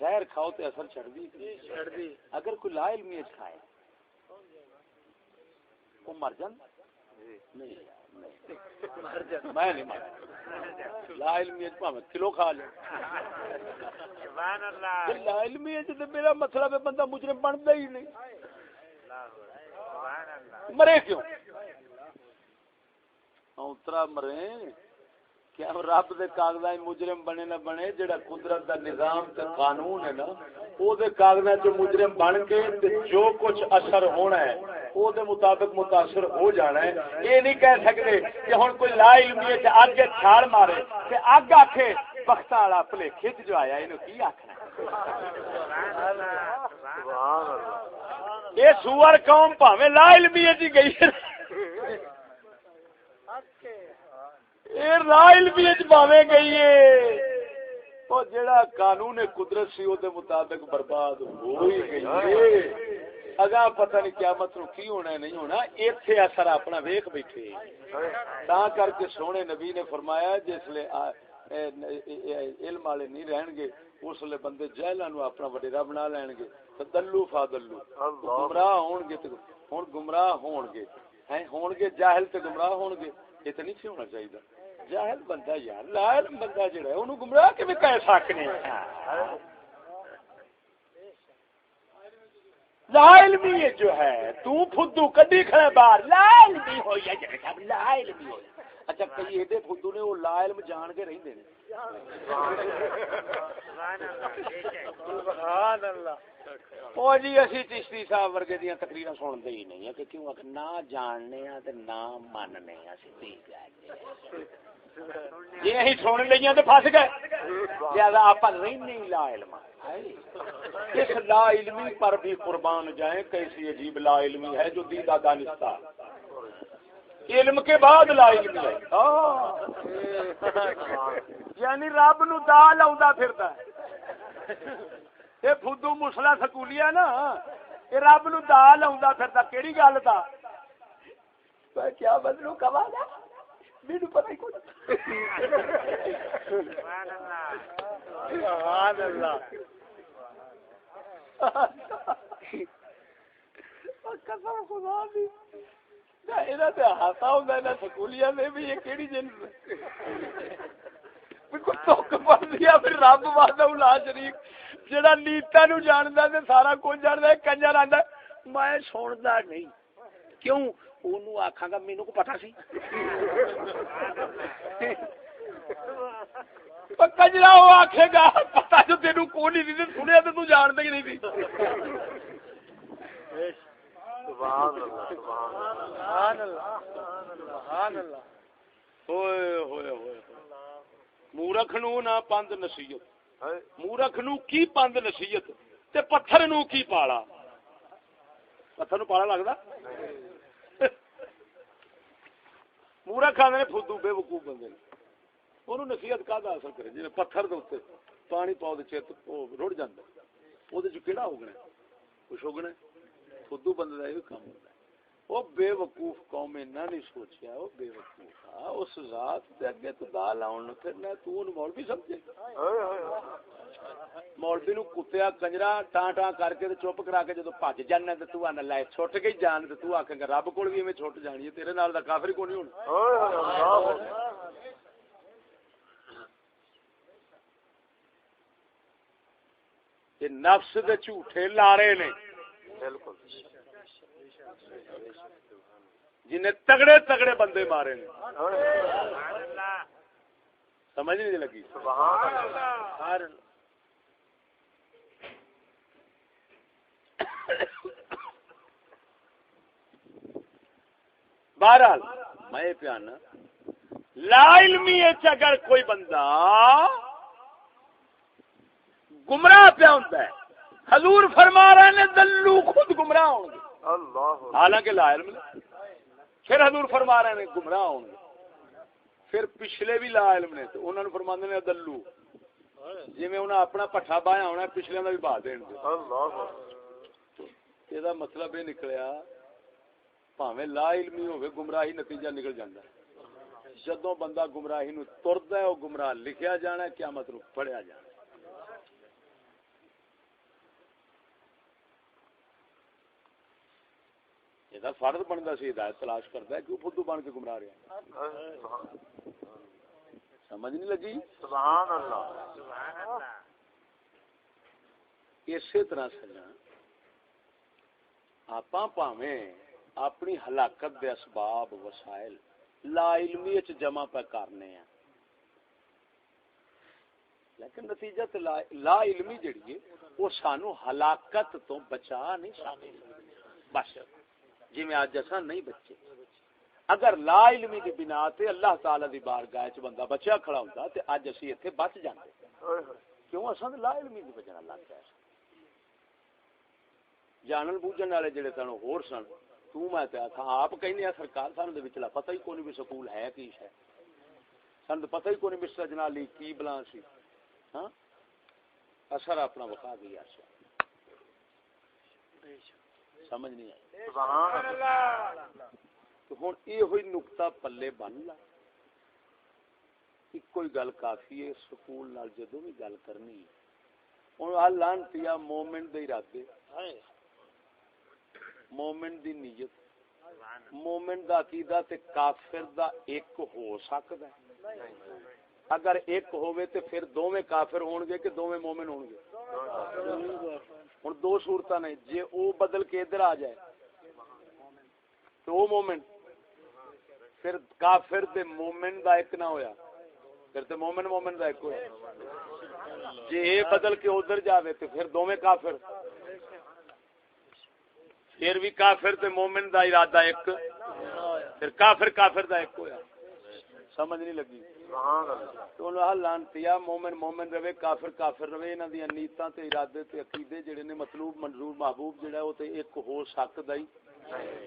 زہر کھاؤ تے اثر چھڑ دی اگر کوئی لا علمی کھائے وہ مر جان نہیں میں نہیں مر لا علمی کلو کھا لے سبحان اللہ لا علمی تے میرا مطلب ہے بندہ مجرم بنتا ہی نہیں مرے کیوں اترا مرے کیا رب دے کاغذاں مجرم بنے نہ بنے جڑا قدرت دا نظام تے قانون ہے نا او دے کاغذاں چ مجرم بن کے تے جو کچھ اثر ہونا ہے او دے مطابق متاثر ہو جانا ہے یہ نہیں کہہ سکتے کہ ہن کوئی لا علمی تے اگ چھاڑ مارے تے اگ آکھے بخت والا بھلیکھے جو آیا اینو کی آکھنا سبحان اللہ اے سور قوم بھاویں لا علمی جی گئی رائل بھی اجباوے گئی ہے وہ جڑا قانون قدرت سی دے مطابق برباد ہو ہی گئی ہے اگاں پتہ نہیں قیامت نو کی ہونا ہے نہیں ہونا ایتھے اثر اپنا ویکھ بیٹھے تا کر کے سونے نبی نے فرمایا جس لے علم والے نہیں رہن گے اس لے بندے جہلاں نو اپنا وڈیرا بنا لین گے تدلو فادلو گمراہ ہون گے تے ہن گمراہ ہون گے ہیں ہون گے جاہل تے گمراہ ہون گے یہ تو نہیں ہونا چاہیے جاہل بندہ یار لا علم بندہ جڑا ہے انہوں گمراہ کیویں کہہ سکنے لا علمی جو ہے تو فدو کڈی کھڑے باہر لا علمی ہوئی ہے جناب لا علمی ہوئی اچھا کئی ایڈے فدو نے وہ لا علم جان کے رہندے نے سبحان اللہ او جی اسی چشتی صاحب ورگے دیاں تقریراں سنتے ہی نہیں ہیں کہ کیوں نہ جاننے ہیں تے نہ ماننے ہیں سیدھی گل جی اسی سن لئیاں تے پھس گئے زیادہ آپ نہیں لا علم اس لا علمی پر بھی قربان جائیں کیسی عجیب لا علمی ہے جو دیدہ دانستہ علم کے بعد لا علمی ہے یعنی رب نو دا لاؤندا پھردا ہے یہ فدو مسلا سکولی ہے نا یہ رب نو دا لاؤندا پھردا کیڑی گل دا میں کیا بدلو کوا گا مینوں پتہ ہی کوئی سبحان اللہ قسم خدا دی انہاں تے ہاسا ہوندا ہے نا سکولیاں نے بھی یہ کیڑی جنس کوئی توک پڑ دیا پھر رب وحدہ لا شریک جڑا نیتا نو جاندا تے سارا کچھ جاندا ہے کنجر آندا میں سندا نہیں کیوں اونوں آکھاں گا مینوں کو پتہ سی کنجرا وہ آکھے گا پتہ جو تینوں کو نہیں سی سنیا تے تو جاندا ہی نہیں سی سبحان اللہ سبحان اللہ سبحان اللہ ہوئے ہوئے ہوئے مورخ نو نہ پند نصیحت مورخ نو کی پند نصیحت تے پتھر نو کی پالا پتھر نو پالا لگدا مورخ آندے فدو بے وقوف بندے اونوں نصیحت کادا اثر کرے جے پتھر دے اوتے پانی پاؤ تے چت رڑ جاندا وہ کہڑا ہوگنا کچھ ہوگنا خودو بندے کا یہ کام ہوتا ہے وہ بے وقوف قوم اینا نہیں سوچیا وہ بے وقوف اس ذات دے اگے تو دا لاؤن پھرنا تو مولوی سمجھے مولوی نو کتیا کنجرا ٹاں ٹاں کر کے تے چپ کرا کے جدوں بھج جانا تے تو آنا لے چھٹ گئی جان تے تو آکھے گا رب کول بھی ایویں چھٹ جانی ہے تیرے نال دا کافر کوئی نہیں ہونا یہ نفس دے جھوٹے لارے نے بالکل جنہیں تگڑے تگڑے بندے مارے نے سمجھ نہیں لگی بہرحال میں پیانا لا علمی اگر کوئی بندہ گمراہ پیا ہوتا ہے حضور فرما رہے ہیں دلو خود گمراہ ہوں گے حالانکہ لا علم پھر حضور فرما رہے ہیں گمراہ ہوں گے پھر پچھلے بھی لا علم نے تو انہوں نے فرماندے نے دلو جی میں انہیں اپنا پٹھا بایا ہونا پچھلے کا بھی بہا دین گے یہ مطلب یہ نکلیا پاویں لا علمی ہوئے گمراہی نتیجہ نکل جاتا ہے جدوں بندہ گمراہی نو تردا ہے وہ گمراہ لکھیا جانا ہے قیامت نو پڑھیا جانا یہ فرض بنتا سی ہدایت تلاش کرتا ہے کیوں فدو بن کے گمراہ رہا سمجھ نہیں لگی سبحان اللہ اسی طرح سجنا آپ پاویں اپنی ہلاکت دے اسباب وسائل لا علمی جمع پہ کرنے ہیں لیکن نتیجہ تے لا علمی جڑی ہے وہ سانو ہلاکت تو بچا نہیں سکتی بس جی میں آج ایسا نہیں بچے اگر لا علمی دی بنا تے اللہ تعالی دی بارگاہ وچ بندہ بچیا کھڑا ہوندا تے اج اسی ایتھے بچ جاندے کیوں اساں لا علمی دی وجہ نال لگ گئے جانن بوجھن والے جڑے سن ہور سن تو میں تے تھا آپ کہنے آ سرکار سان دے وچلا پتہ ہی کوئی بھی سکول ہے کی ہے سان پتہ ہی کوئی نہیں مسٹر جنالی کی بلا سی ہاں اثر اپنا وقا گیا سمجھ نہیں آئی سبحان اللہ تو ہن یہ ہوئی نقطہ پلے بن لا کوئی گل کافی ہے سکول نال جدوں بھی گل کرنی ہن اللہ تیا مومن دے ارادے مومن دی نیت مومن دا عقیدہ تے کافر دا ایک ہو سکدا ہے اگر ایک ہوے تے پھر دوویں کافر ہون گے کہ دوویں مومن ہون گے ہن دو صورتاں نے جے او بدل کے ادھر آ جائے تو وہ مومن پھر کافر تے مومن دا ایک نہ ہویا پھر تے مومن مومن دا ایک ہویا جے اے بدل کے ادھر جاوے تے پھر دوویں کافر پھر بھی کافر تے مومن دا ارادہ ایک پھر کافر کافر دا ایک ہویا سمجھ نہیں لگی تو اللہ لعنتیا مومن مومن رہے کافر کافر رہے انہاں دی نیتاں تے ارادے تے عقیدے جڑے نے مطلوب منظور محبوب جڑا او تے ایک ہو سکدا ہی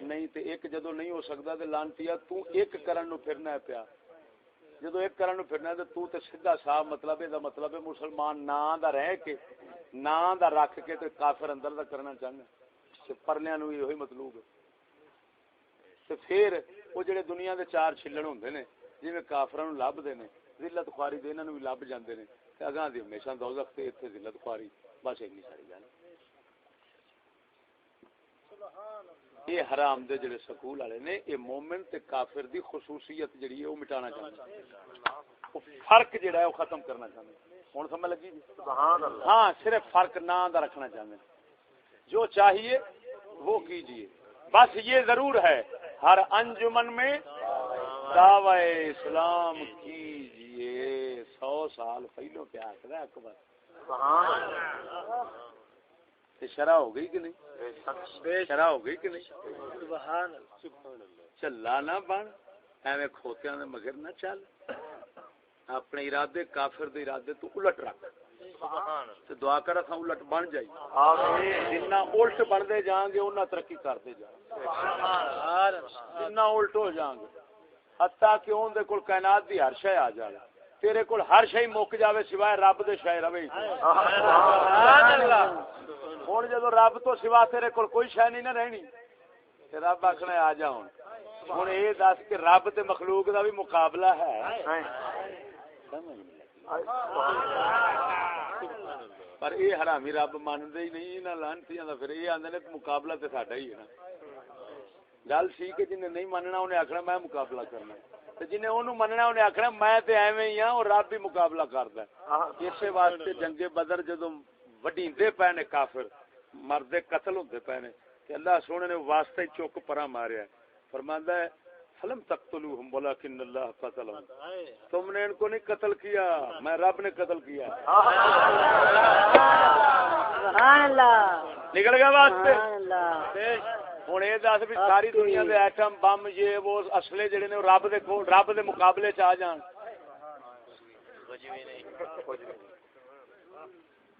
نہیں تے ایک جدوں نہیں ہو سکدا تے لعنتیا تو ایک کرن نو پھرنا ہے پیا جدوں ایک کرن نو پھرنا ہے تے تو تے سیدھا صاحب مطلب دا مطلب ہے مسلمان ناں دا رہ کے ناں دا رکھ کے تے کافر اندر دا کرنا چاہنا پرلیاں نو یہی مطلوب ہے تے پھر وہ جڑے دنیا دے چار چھلن ہوندے نے جویں کافراں نو لبدے نے ذلت خواری دے انہاں نو بھی لب جاندے نے تے اگاں دی ہمیشہ دوزخ تے ایتھے ذلت خواری بس اینی ساری گل سبحان اللہ یہ حرام دے جڑے سکول والے نے یہ مومن تے کافر دی خصوصیت جڑی ہے وہ مٹانا چاہندے ہیں فرق جڑا ہے وہ ختم کرنا چاہندے ہیں ہن سمجھ لگی جی سبحان اللہ ہاں صرف فرق نہ دا رکھنا چاہندے ہیں جو چاہیے وہ کیجیے بس یہ ضرور ہے ہر انجمن میں دعوی اسلام کیجیے 100 سال پہلو کیا آخر اکبر شرح ہو گئی کہ نہیں شرح ہو گئی کہ نہیں چلا نہ بن ایویں کھوتیاں دے مگر نہ چل اپنے ارادے کافر دے ارادے تو الٹ رکھ تو دعا کر اتھا الٹ بن جائی جنہ الٹ بنتے جاؤں گے انہاں ترقی کرتے جاؤں جنہ الٹ ہو جاؤں گے حتیٰ کہ ان دے کول کائنات دی ہر شے آ جائے تیرے کول ہر شے مک جاوے سوائے رب دے شے رہے ہوں جدو رب تو سوا تیرے کول کوئی شے نہیں نہ رہنی تے رب آخنا آ جا ہوں یہ دس کہ رب تے مخلوق دا بھی مقابلہ ہے پر یہ حرامی رب مانتے ہی نہیں انہاں لعنتیاں دا، پھر یہ آندے نے مقابلہ تے ساڈا ہی ہے نا. گل سی کہ جن نہیں مننا انہیں آخنا میں مقابلہ کرنا، جنہیں انہوں مننا انہیں آخنا میں تے ایویں ہی ہاں اور رب بھی مقابلہ کردا ہے. اسی واسطے جنگ بدر جدوں وڈیندے پے نے کافر مردے قتل ہوندے پے نے تے اللہ سونے نے واسطے چوک پرا ماریا، فرماندا ہے فلم تقتلوہم ولکن اللہ قتلہم، تم نے ان کو نہیں قتل کیا، میں رب نے قتل کیا. سبحان اللہ نکل گیا واسطے. سبحان اللہ. ہوں یہ دس بھی ساری دنیا دے ایٹم بم یہ وہ اصلے جڑے نے رب دے کول رب دے مقابلے چ آ جان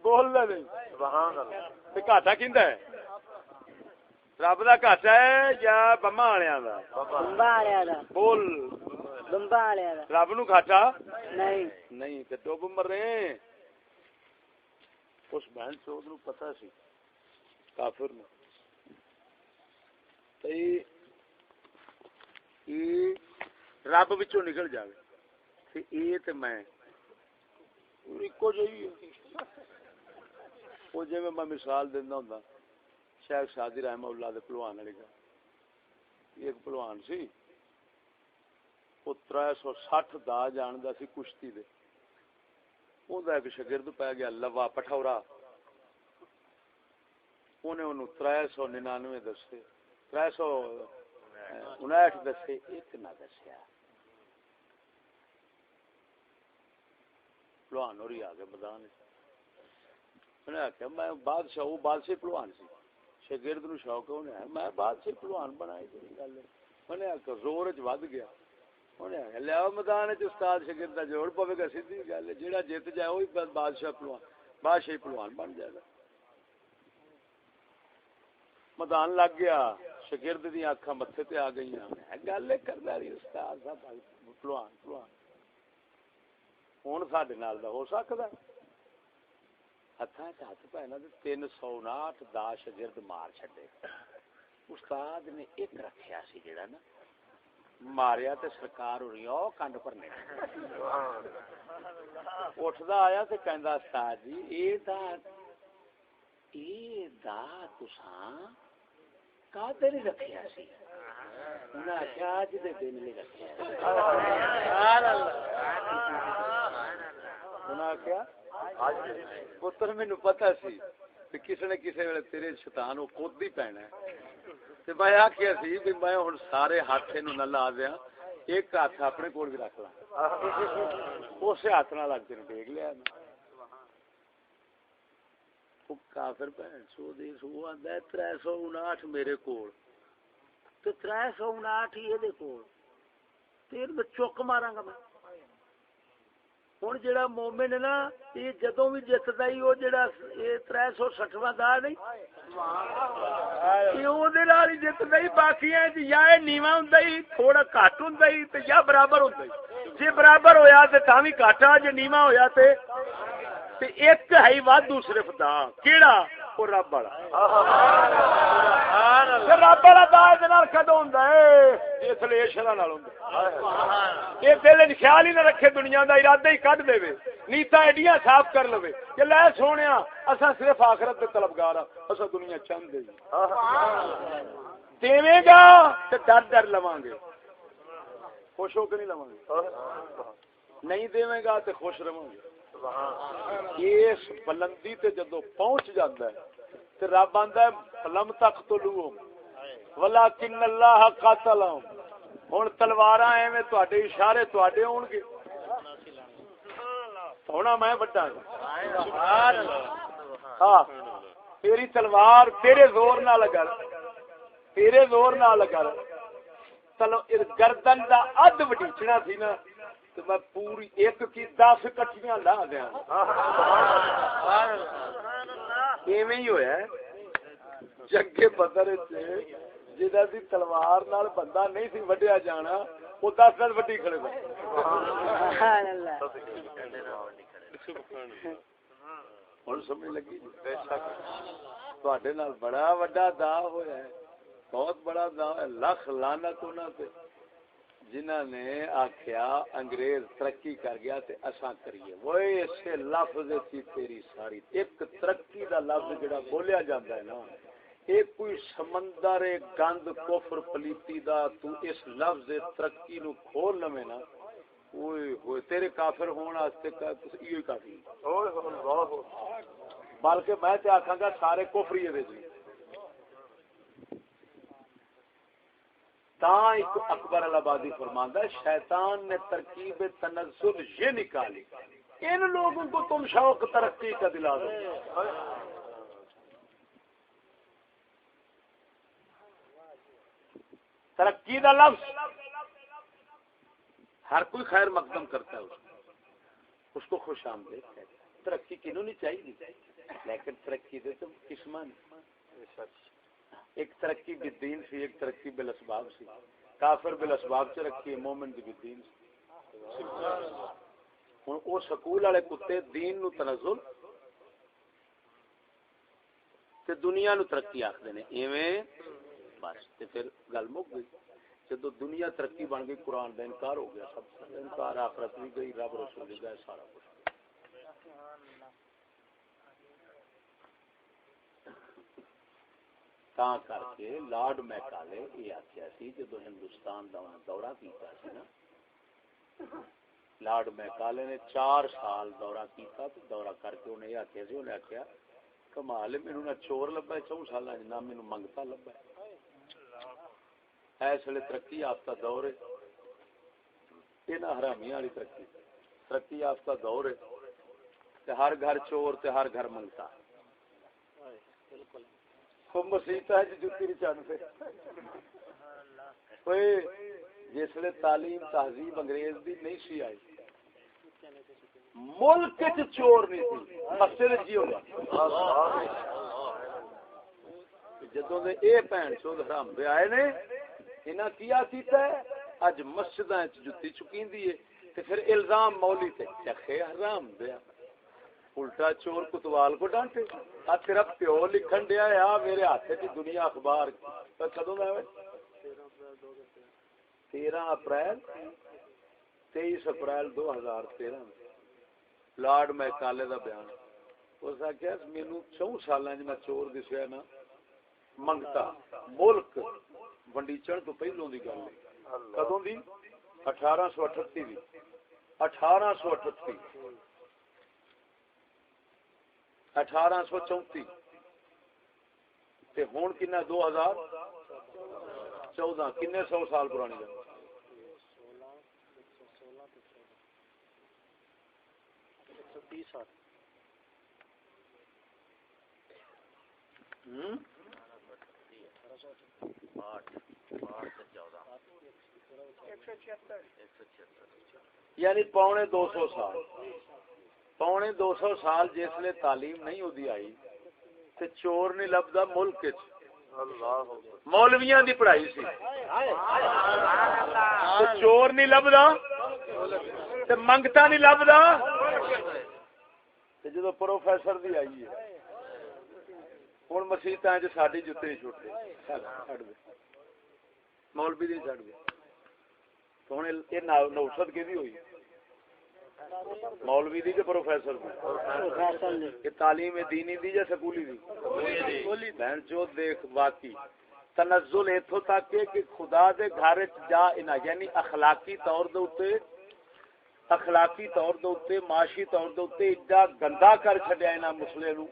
بول دے نہیں. سبحان اللہ. تے گھاٹا کیندا ہے؟ رب دا گھاٹا ہے یا بماں والےاں دا؟ بمبا والےاں دا. بول. بمبا والےاں دا. رب نو گھاٹا نہیں نہیں تے ڈوب مرے. اس بہن چود نو پتہ سی کافر نو رب وچوں نکل جائے تے میں ایکو جہی وہ جی میں مثال دینا ہوں شیخ شادی رحمہ اللہ دے پہلوان والی گل. ایک پہلوان سی وہ 360 دا جاندا سی کشتی دے. اوندا ایک شاگرد پی گیا لوا پٹھورا، انہیں انہوں 399 دسے 359 دسے ایک نہ دسیا. پہلوان اور ہی آ گئے میدان. انہیں آخیا میں بادشاہ، وہ بادشاہ پہلوان سی، شاگرد نو شوق ہے میں بادشاہ پہلوان بنائی گل. انہیں آخیا زور چ ود گیا. انہیں آخیا لیا میدان استاد شاگرد کا جوڑ پوے گا، سیدھی گل ہے جہاں جیت جائے وہی بادشاہ پہلوان بادشاہی پہلوان بن جائے گا. میدان لگ گیا، شاگرد دی آنکھاں متھے تے آ گئی. گل کردا رہی استاد صاحب پہلوان پہلوان ہن ساڈے نال دا ہو سکدا ہتھاں تے ہاتھ پے نا 359 دا شاگرد مار چھڈے. استاد نے ایک رکھیا سی جڑا نا ماریا تے سرکار ہونی او کنڈ بھرنے. اٹھدا آیا تے کہندا استاد جی اے دا تساں کادے نہیں رکھیا سی؟ انہاں آخیا اج دے دن نہیں رکھیا. سبحان اللہ. انہاں آخیا پتر مینوں پتہ سی کہ کسی نے کسی ویلے تیرے شیطان وہ خود ہی پینا ہے. تے میں آخیا سی کہ میں ہن سارے ہاتھ نوں نہ لا دیاں، ایک ہاتھ اپنے کول بھی رکھ لاں. اسے ہاتھ نال لگ تینوں ٹیک لیا. کافر بہن سو دی سو آندا ہے 359 میرے کول تے 359 ہی دے کول تیر میں چوک ماراں گا میں. ہن جڑا مومن ہے نا یہ جدوں بھی جتدا ہی او جڑا 360واں دا نہیں یہ او دے نال ہی جتدا ہی. باقی ہے جی یا نیواں ہوندا ہی تھوڑا گھٹ ہوندا ہی تے یا برابر ہوندا ہی. جے برابر ہویا تے تاں وی گھاٹا، جے نیواں ہویا تے ایک ہے وادو صرف دا کیڑا او رب والا. رب والا دا دے نال کدوں ہوندا ہے اس لیے شرع نال ہوندا. یہ دل وچ خیال ہی نہ رکھے دنیا دا، ارادہ ہی کڈ دے نیتاں ایڈیاں صاف کر لوے کہ لے سونیا اساں صرف آخرت دے طلبگار ہاں، اساں دنیا چاہندے نہیں. دیویں گا تے ڈر ڈر لواں گے، خوش ہو کے نہیں لواں گے. نہیں دیویں گا تے خوش رہواں گے. اس بلندی تے جدو پہنچ جاتا ہے تے رب آندا ہے لم تقتلوہم ولکن اللہ قتلہم. ہن تلواراں ایویں تواڈے اشارے تواڈے ہون گے، ہونا میں بڑا سبحان اللہ. ہاں تیری تلوار تیرے زور نہ لگا، تیرے زور نہ لگا. چلو گردن دا اد وڈیچنا سی نا تو میں پوری ایک کی 10 کٹھیاں لا دیا. ایویں ہی ہویا ہے جنگ بدر جہاں دی تلوار نال بندہ نہیں سی وڈیا جانا وہ 10 وڈی کھڑے ہوئے. ہوں سمجھ لگی نال بڑا وڈا دا ہویا ہے بہت بڑا دا ہے لکھ لعنت انہاں تے جنہاں نے آکھیا انگریز ترقی کر گیا تے اساں کریے وہ اسے لفظ تھی تیری ساری ایک ترقی دا لفظ جڑا بولیا جاندا ہے نا ایک کوئی سمندر گند کفر پلیتی دا تو اس لفظ ترقی نو کھول لویں نا اوئے ہوئے تیرے کافر ہون واسطے یہ کافی بلکہ میں تے آکھاں گا سارے کفری دے جی تاں ایک اکبر الآبادی فرماندا ہے شیطان نے ترکیب تنزل یہ نکالی ان لوگوں کو تم شوق ترقی کا دلا دو ترقی دا لفظ ہر کوئی خیر مقدم کرتا ہے اس کو خوش آمدید کہتے ہیں ترقی کنوں نہیں چاہیے لیکن ترقی دے تو قسمان ایک ترقی بالدین سی ایک ترقی بالاسباب سی کافر بالاسباب سے رکھی مومن دی بالدین سی ہن او سکول والے کتے دین نو تنزل تے دنیا نو ترقی آکھدے نے ایویں بس تے پھر گل مک گئی جدو دنیا ترقی بن گئی قرآن دا انکار ہو گیا سب انکار آخرت بھی گئی رب رسول بھی گئے سارا کچھ تاں کر کے لارڈ میکالے یہ آخیا سی جدو ہندوستان دا دورہ کیتا سی نا لارڈ میکالے نے 4 سال دورہ کیتا تو دورہ کر کے انہیں آخیا سی انہیں آخیا کمال مینوں نہ چور لبا 4 سالاں نہ مینوں منگتا لبا اس ویلے ترقی یافتہ دور ہے یہ نہ حرامیاں والی ترقی یافتہ دور ہے تے ہر گھر چور تے ہر گھر منگتا مسیحت ہے جتی نہیں چڑھتے جس ویلے تعلیم تہذیب انگریز دی نہیں سی آئی ملک چور نہیں تھی مسجد جی ہوگا جدوں دے اے بھین چود حرام دے آئے نے انہاں کیا کیتا ہے اج مسجداں وچ جُتی چکیندی ہے تے پھر الزام مولوی تے چکھے حرام دیا الٹا چور کوتوال کو ڈانٹے آ تیرا پیو لکھن دیا ہے آ میرے ہاتھ وچ دنیا اخبار کدوں دا ہے 13 اپریل 23 اپریل 2013 لارڈ میکالے دا بیان اس آخیا مینوں 4 سالاں میں چور دسیا نا منگتا ملک ونڈیچن تو پہلوں دی گل ہے کدوں دی 1838 دی 1838 1834 تے ہن کنا 2014 کنے 100 سال پرانی گل یعنی پونے 200 سال پونے 200 سال جس لئے تعلیم نہیں ہوتی آئی تے چور نہیں لبدا ملک مولویاں دی پڑھائی سی چور نہیں لبدا تے منگتا نہیں لبدا تے جدو پروفیسر دی آئی ہے ہن مسیتاں وچ ساڈی جُتی چھٹ گئی مولوی دی چھڈ گئے تو ہن اے نوسط کیدی ہوئی مولوی دی کہ پروفیسر دی کہ تعلیم دینی دی یا سکولی دی بہن جو دیکھ واقعی تنزل ایتھوں تک کہ خدا دے گھر وچ جا انہاں یعنی اخلاقی طور دے اوتے معاشی طور دے اوتے ایڈا گندا کر چھڈیا انہاں مسلے نو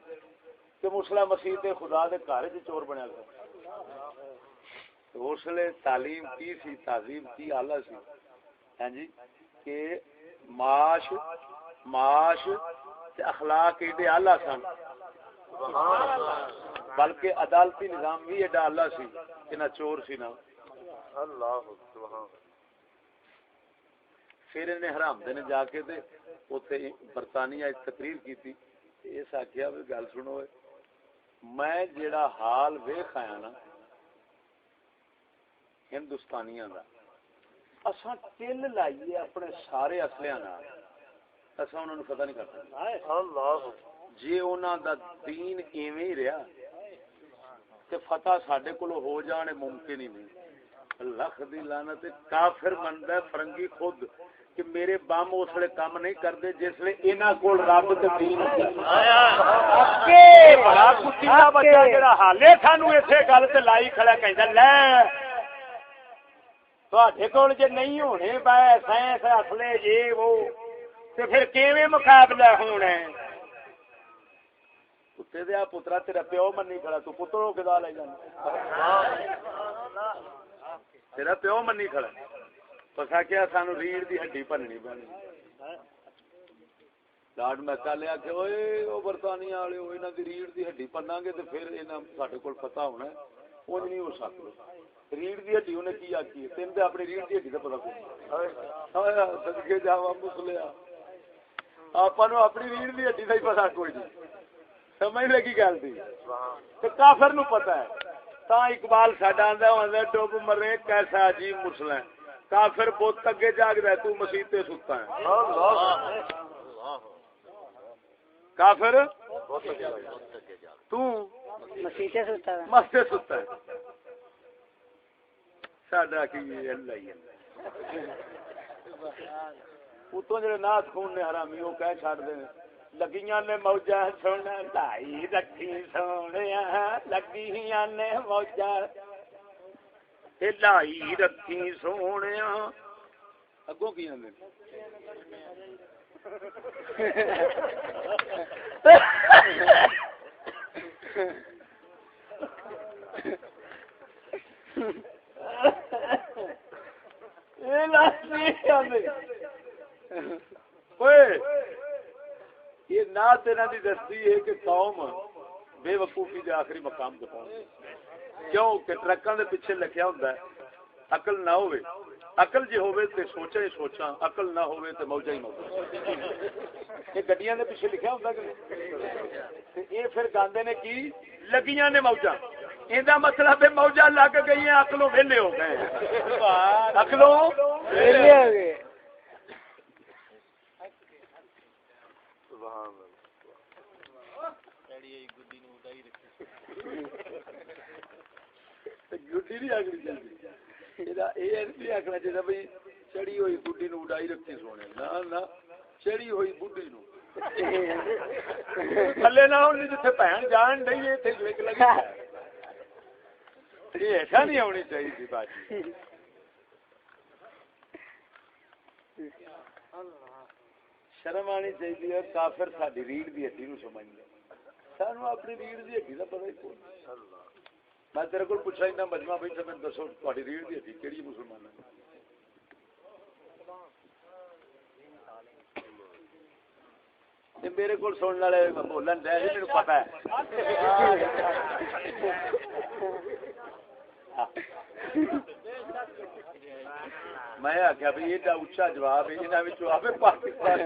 کہ مسلح مسیح تے خدا دے گھر وچ چور بنیا تو اس لیے تعلیم کی سی تہذیب کی اعلیٰ سی ہاں جی کہ معاش تے اخلاق ایڈے اعلیٰ سن بلکہ عدالتی نظام بھی ایڈا اعلیٰ سی کہ نہ چور سی نہ اللہ پھر انہیں حرام دے نے جا کے تے اوتھے برطانیہ تقریر کی تھی اس آخیا بھی گل سنو میں جیڑا حال ویکھ آیا نا ہندوستانیاں دا اساں ٹل لائیے اپنے سارے اسلیاں نال اساں انہاں نوں پتہ نہیں کرتا اللہ جے انہاں دا دین ایویں ہی رہا تے فتح ساڈے کول ہو جانے ممکن ہی نہیں. اللہ دی لعنت کافر بندا ہے فرنگی خود کہ میرے بم اس ویلے کام نہیں کرتے جس ویلے انہاں کول رب تے دین اکے بڑا کتی دا بچہ جڑا حالے سانو ایتھے گل تے لائی کھڑا کہندا لے تواڈے کول جے نہیں ہونے پے سائنس اصلے یہ وہ تے پھر کیویں مقابلہ ہونا ہے. کتے دیا پترا تیرا پیو منی کھڑا تو پتر ہو کے دا لے جانا تیرا پیو منی کھڑا پسا کیا سانو ریڑھ دی ہڈی بننی پانی لاڈ میں کہا لیا کہ اوہ برطانیہ والے ہو انہاں دی ریڑھ دی ہڈی بننا گے تے پھر انہاں ساڈے کول پتہ ہونا ہے اونج نہیں ہو سکدا. ریڑھ دی ہڈی انہیں کی آکھی ہے تین تے اپنی ریڑھ دی ہڈی دا پتہ کوئی صدقے جاواں مسلیا آپاں نو اپنی ریڑھ دی ہڈی دا ہی پتہ کوئی نہیں. سمجھ لگی گل دی تے کافر نو پتہ ہے. تا اقبال ساڈا آندا ہوندا ڈوب مرے کیسا عجیب مسئلہ ہے کافر بت اگے جاگدا ہے تو مسیح تے ستا ہے. کافر تو مسیح تے ستا ہے مستے ستا ہے. ساڈا کی اللہ ہی اتوں جڑے نات خون نے حرامی وہ کہہ چھڑ دے لگیاں نے موجاں سونا لائی رکھی سونیا لگیاں نے موجاں لائی رکھی سونیا اگوں کی آندے اے لائی آندے اوئے یہ نعت انہاں دی دستی ہے کہ قوم بے وقوفی دے آخری مقام تے پہنچ کیوں کہ ٹرکاں دے پیچھے لکھیا ہوندا ہے عقل نہ ہوے عقل جے ہوے تے سوچے سوچاں عقل نہ ہوے تے موجاں ہی موجاں یہ گڈیاں دے پیچھے لکھیا ہوندا کہ تے اے پھر گاندے نے کی لگیاں نے موجاں ایندا مطلب ہے موجاں لگ گئی ہیں عقلوں ویلے ہو گئے عقلوں ویلے ہو گئے. گڈی نہیں آگنی چاہیے آخنا چاہیے بھائی چڑی ہوئی گڈی نو اڈائی رکھی سونے نہ چڑی ہوئی بڈی نو تھلے نہ ہونی جتھے بہن جان ڈی ہے لگی یہ ایسا نہیں ہونی چاہیے تھی بات. شرم آنی چاہیے کافر ساری ریڑھ دی ہڈی نو سمجھ لے سانو اپنی ریڑھ دی ہڈی دا پتہ ہی کوئی. میں تیرے کو پوچھا اتنا مجمع بیٹھا میں دسو تہاڈی ریڑھ دی ہڈی کیڑی مسلمان ہے میرے کو سننے والے بولن دے میرے پتہ ہے میں آخیا بھائی ایڈا اچا جواب ہے یہاں آپ پاکستان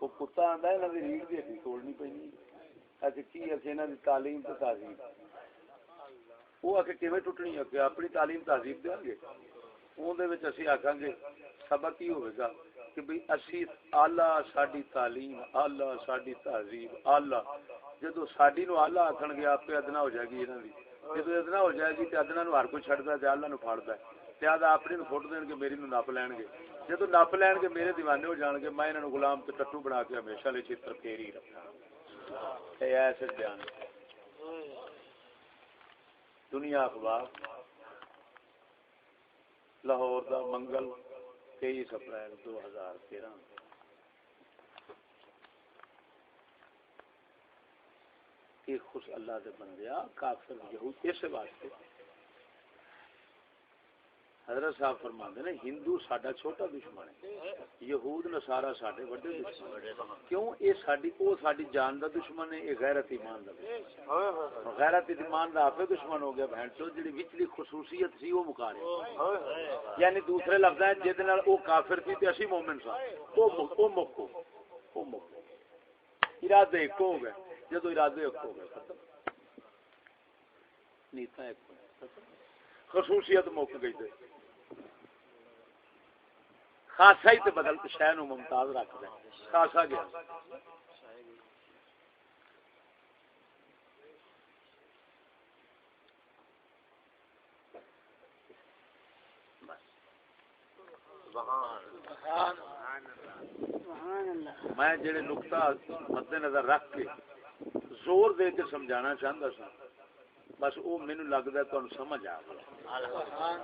وہ کتا آتا یہاں کی ریڑھ کی ہڈی توڑنی پی اچھا کی اچھے یہاں کی تعلیم تو تہذیب وہ آ کے کیویں ٹوٹنی ہے کہ اپنی تعلیم تہذیب دیں گے اندر اسی آخان گے سبق ہی ہوگا کہ بھئی اسی آلہ ساڈی تعلیم آلہ ساڈی تہذیب آلہ جدو ساڈی نو آلہ آکھن گے آپ ادنا ہو جائے گی انہاں دی جدو ادنا ہو جائے گی تے ادنا نو ہر کوئی چھڈدا تے آلہ نو پھاڑدا ہے تے آدھا اپنی نو فٹ دین گے میری نو نپ لین گے جدو نپ لین گے میرے دیوانے ہو جان گے میں انہاں نو غلام تے ٹٹو بنا کے ہمیشہ لے چتر پھیری رکھاں اے ایسے بیان دنیا اخبار لاہور دا منگل 23 اپریل 2013 کہ خوش اللہ دے بندیا کافر یہود اس واسطے حضرت صاحب فرماندے نے ہندو ساڈا چھوٹا دشمن ہے یہود نصارا ساڈے بڑے دشمن کیوں اے ساڈی او ساڈی جان دا دشمن ہے اے غیرت ایمان دا دشمن غیرت ایمان دا آپ دشمن ہو گیا بہن چو جڑی وچلی خصوصیت سی او مکارے یعنی دوسرے لفظ ہے جے نال او کافر سی تے اسی مومن سا او مکو ارادے ایک ہو گئے جدو ارادے ایک ہو گئے ختم نیتا ایک خصوصیت مک گئی تے خاصا ہی تے بدل کے شہ نو ممتاز رکھ دے خاصا گیا میں جڑے نقطہ مد نظر رکھ کے زور دے کے سمجھانا چاہتا سا بس وہ مینوں لگتا ہے تمہیں سمجھ آ گیا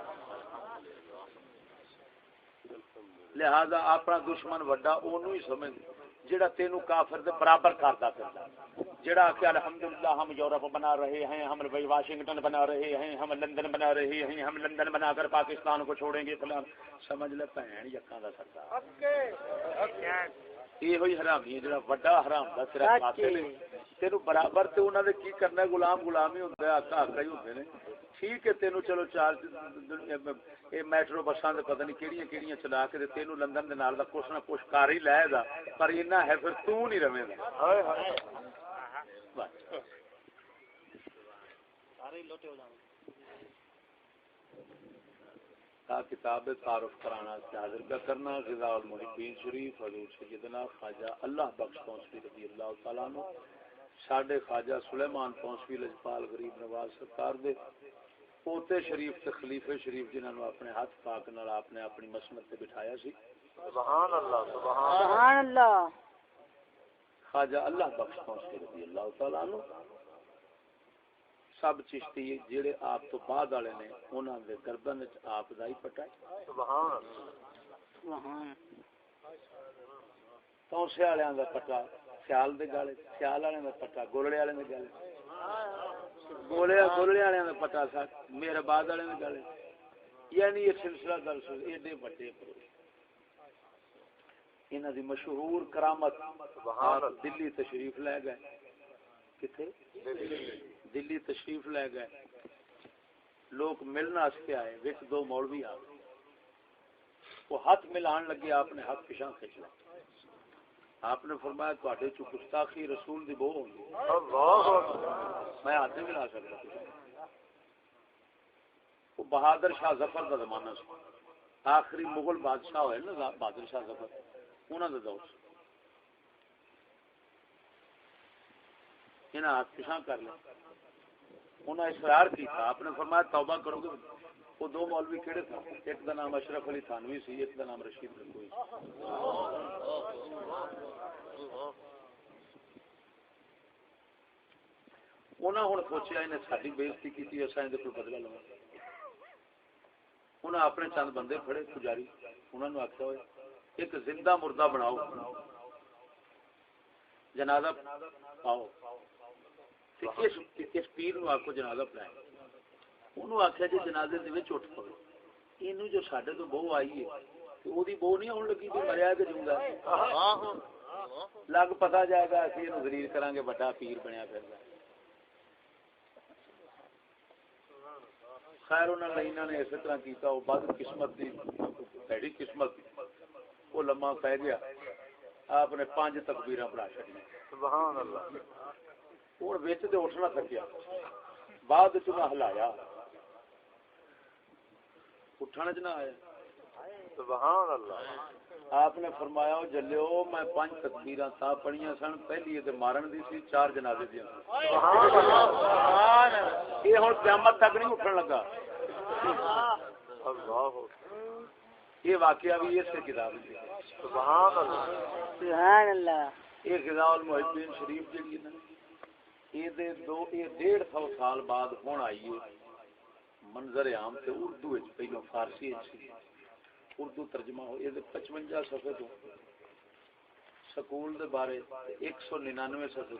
لہذا اپنا دشمن وڈا اونوں ہی سمجھ جڑا تینوں کافر دے برابر کردا پھردا جڑا کہ الحمدللہ ہم یورپ بنا رہے ہیں ہم واشنگٹن بنا رہے ہیں ہم لندن بنا رہے ہیں ہم لندن بنا کر پاکستان کو چھوڑیں گے فلاں سمجھ لے بہن یکاں دا سردار یہ ہوئی حرامی ہے جڑا وڈا حرام دا صرف قاتل ہے تینوں برابر تے انہاں دے کی کرنا ہے غلام ہی ہوندا ہے آقا ہی ہوندے نے ٹھیک ہے تینوں چلو چار اے میٹرو بساں دے پتہ نہیں کیڑیاں چلا کے تے تینوں لندن دے نال دا کچھ نہ کچھ کر ہی لے گا پر اینا ہے پھر تو نہیں رہے گا ہائے ہائے سارے لوٹے ہو جاؤں کتاب تعارف کرانا حاضر کا کرنا غذا المحبین شریف حضور سیدنا خواجہ اللہ بخش پونسوی رضی اللہ تعالیٰ عنہ ساڈے خواجہ سلیمان پونسوی لجپال غریب نواز سرکار دے پوتے شریف تے خلیفے شریف جنہاں نو اپنے ہاتھ پاک نال آپ نے اپنی مسند تے بٹھایا سی سبحان اللہ سبحان اللہ خواجہ اللہ بخش پونسوی رضی اللہ تعالیٰ عنہ سب چشتی جڑے آپ تو بعد والے نے انہاں دے گردن وچ آپ دا ہی پٹا سبحان اللہ سبحان پونسے والےاں دا پٹا خیال دے گالے خیال والےاں دا پٹا گولڑے والےاں دے گالے گولڑے والےاں دا پٹا سا میرے بعد والےاں دے گالے یعنی یہ سلسلہ دل سے ایڈے بڑے انہاں دی مشہور کرامت سبحان اللہ دلی تشریف لے گئے کتے دلی تشریف لے گئے لوگ ملنا واسطے آئے وچ دو مولوی آ گئے وہ ہاتھ ملان لگے آپ نے ہاتھ پیچھے کھینچ لیا آپ نے فرمایا تواڈے چ گستاخی رسول دی بو ہوندی اللہ میں ہاتھ نہیں ملا سکتا وہ بہادر شاہ ظفر دا زمانہ سی آخری مغل بادشاہ ہوئے نا بہادر شاہ ظفر انہاں دا دور انہاں ہاتھ پیچھے کر لیا انہوں نے اصرار کیا آپ نے فرمایا توبہ کرو گے وہ دو مولوی کیڑے تھے ایک دا نام اشرف علی تھانوی سی ایک دا نام رشید گنگوئی انہوں نے سوچیا انہیں ساری بےزتی کی اصل یہ کوئی بدلا لوا انہیں اپنے چند بندے پھڑے پجاری انہوں نے آخیا ہوئے ایک زندہ مردہ بناؤ جنازہ پاؤ اس پیر نو آکو جنازہ پڑھائے انہوں آخیا جی جنازے دے وچ اٹھ پو اینو جو ساڈے تو بہو آئی ہے تے اودی بہو نہیں آن لگی بھی مریا کہ جوندا لگ پتہ جائے گا اسی نو ذلیل کران گے بڑا پیر بنیا پھردا خیر انہوں نے اسی طرح کیتا وہ بد قسمت دی بڑی قسمت وہ لمحہ پہ گیا آپ نے 5 تکبیراں پڑھا چھڑی سبحان اللہ ہوں بچ تو اٹھنا تھکیا بعد چ ہلایا اٹھنے چ نہ آیا سبحان اللہ آپ نے فرمایا جلیو میں 5 تکبیراں تا پڑھیاں سن پہلی تے مارن دی سی 4 جنازے دی سبحان اللہ یہ ہن قیامت تک نہیں اٹھن لگا اللہ یہ واقعہ بھی اس سے کتاب ہے سبحان اللہ سبحان اللہ یہ غذا المحبین شریف جڑی ہے نا یہ 150 سال بعد ہون آئی ہے منظر عام سے اردو وچ پہلو فارسی وچ اردو ترجمہ ہو یہ 55 صفحے تو سکول دے بارے 199 صفحے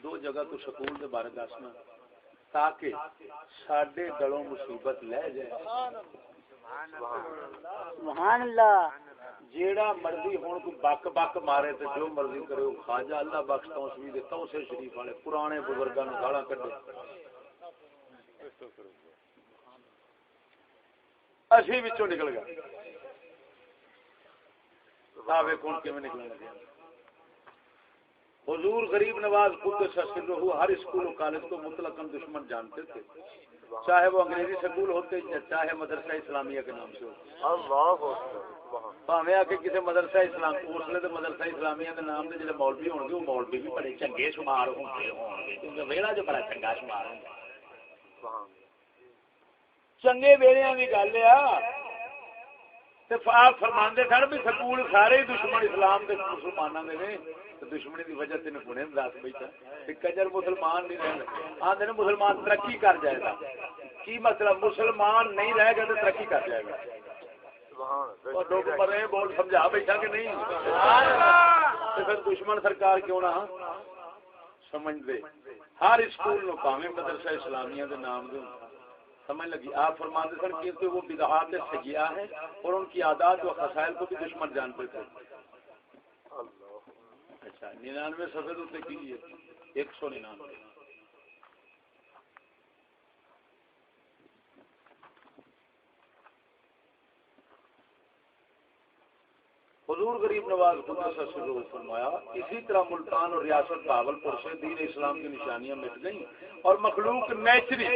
دو جگہ تو سکول دے بارے دسنا تاکہ ساڈے گلوں مصیبت لے جائے سبحان اللہ جیڑا مرضی ہون کوئی بک بک مارے تے جو مرضی کرے او خواجہ اللہ بخش توسوی دے توسے شریف والے پرانے بزرگاں نوں گالاں کڈے اسی وچوں نکل گیا آوے کون کیویں نکلن لگا حضور غریب نواز قدس سرہ ہر اسکول و کالج کو مطلقاً دشمن جانتے تھے، چاہے وہ انگریزی سکول ہوتے یا چاہے مدرسہ اسلامیہ کے نام سے ہوتے. بھاویں آ کے کسی مدرسہ اسلام اسلے تو مدرسہ اسلامیہ کے نام سے جڑے مولوی ہون گے وہ مولوی بھی بڑے چنگے شمار ہوں گے کیونکہ ویلا جو بڑا چنگا شمار ہوں چنگے ویلیاں کی گل ہے. آپ فرماندے سن بھی سکول سارے دشمن اسلام کے مسلمانوں کے نے دشمنی کی وجہ سے گنے دس بیٹھا کجر مسلمان نہیں رہے آدھے مسلمان ترقی کر جائے گا. کی مطلب مسلمان نہیں رہے گا تو ترقی کر جائے گا. اور لوگ پر بول سمجھا بیٹھا کہ نہیں تو پھر دشمن سرکار کیوں نہ سمجھ دے. ہر اسکول نو پاویں مدرسہ اسلامیہ کے نام دے سمجھ لگی. آپ فرماتے سن کہ وہ بدعات سیاح ہیں اور ان کی عادات و خسائل کو بھی دشمن جانتے تھے. اچھا 99 صفحے تو کی 199 حضور غریب نواز قدس سرہ فرمایا اسی طرح ملتان اور ریاست بہاولپور سے دین اسلام کی نشانیاں مٹ گئیں اور مخلوق نیچری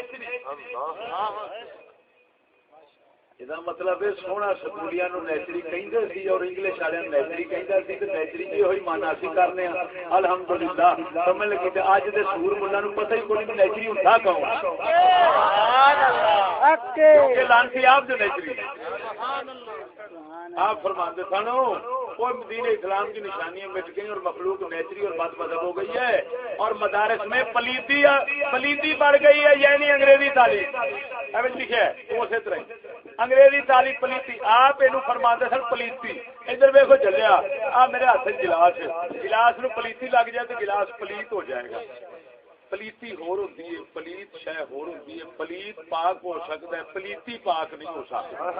یہ مطلب ہے سونا سکولیاں نو نیچری کہندے سی اور انگلش والے نیچری کہندا سی تے نیچری دی ہوئی مانا اسی کرنے ہاں الحمدللہ. سمجھ لگی تے اج دے سور ملہ نو پتہ ہی کوئی نہیں نیچری ہوندا کون. سبحان اللہ کہ لانتی آپ جو نیچری آپ فرماتے سنو کوئی دین اسلام کی نشانیاں مٹ گئی اور مخلوق نیچری اور بد مذہب ہو گئی ہے اور مدارس میں پلیتی بڑھ گئی ہے. یعنی انگریزی تعلیم لکھے اسی طرح انگریزی تعلیم پلیتی. آپ یہ فرماتے سن پلیتی. ادھر ویکو چلیا آ میرے ہاتھ گلاس ہے گلاس نو پلیتی لگ جائے تو گلاس پلیت ہو جائے گا. پلیتی ہور ہوتی ہے پلیت شے ہور ہوتی ہے. پلیت پاک ہو سکتا ہے پلیتی پاک نہیں ہو سکتا.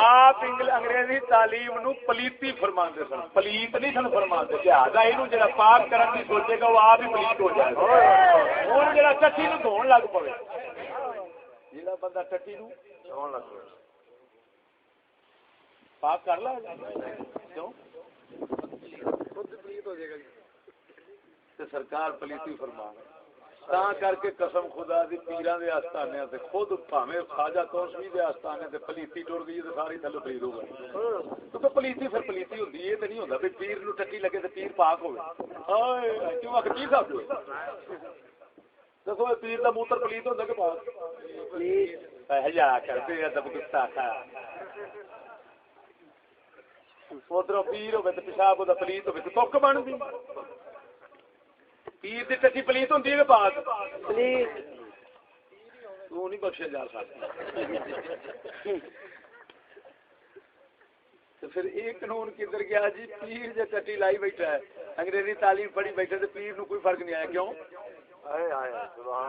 آپ انگریزی تعلیم نو پلیتی فرماندے سن پلیت نہیں سن فرماندے. لہذا یہ جڑا پاک کرن کی سوچے گا وہ آپ ہی پلیت ہو جائے گا. ہوں جڑا ٹٹی نو دھون لگ پے جڑا بندہ ٹٹی نو دھون لگ پے پاک کر لا کیوں خود پلیت ہو جائے گا. سرکار پلیتی فرما تا کر کے قسم خدا دی پیراں دے آستانے تے خود بھاویں خواجہ توسوی دے آستانے تے پلیتی ٹر گئی تے ساری تھلے پلید ہو گئی. تو پلیتی پھر پلیتی ہوندی ہے تے نہیں ہوندا بھی پیر نو ٹٹی لگے تے پیر پاک ہوے. ہائے کیوں آکھ کی صاحب دسو پیر دا موتر پلیت ہوندا کہ پاک پلیت ہجا کرتے ادب گستاخا. ادھروں پیر ہوے تے پیشاب دا پلیت ہوے تے توک بن گئی. پیر دی ٹٹی پلیت ہوندی ہے کہ پاک پلیت تو نہیں بخشے جا سکتا. تو پھر ایک قانون کدھر گیا جی پیر جو ٹٹی لائی بیٹھا ہے انگریزی تعلیم پڑھی بیٹھے تو پیر نو کوئی فرق نہیں آیا. کیوں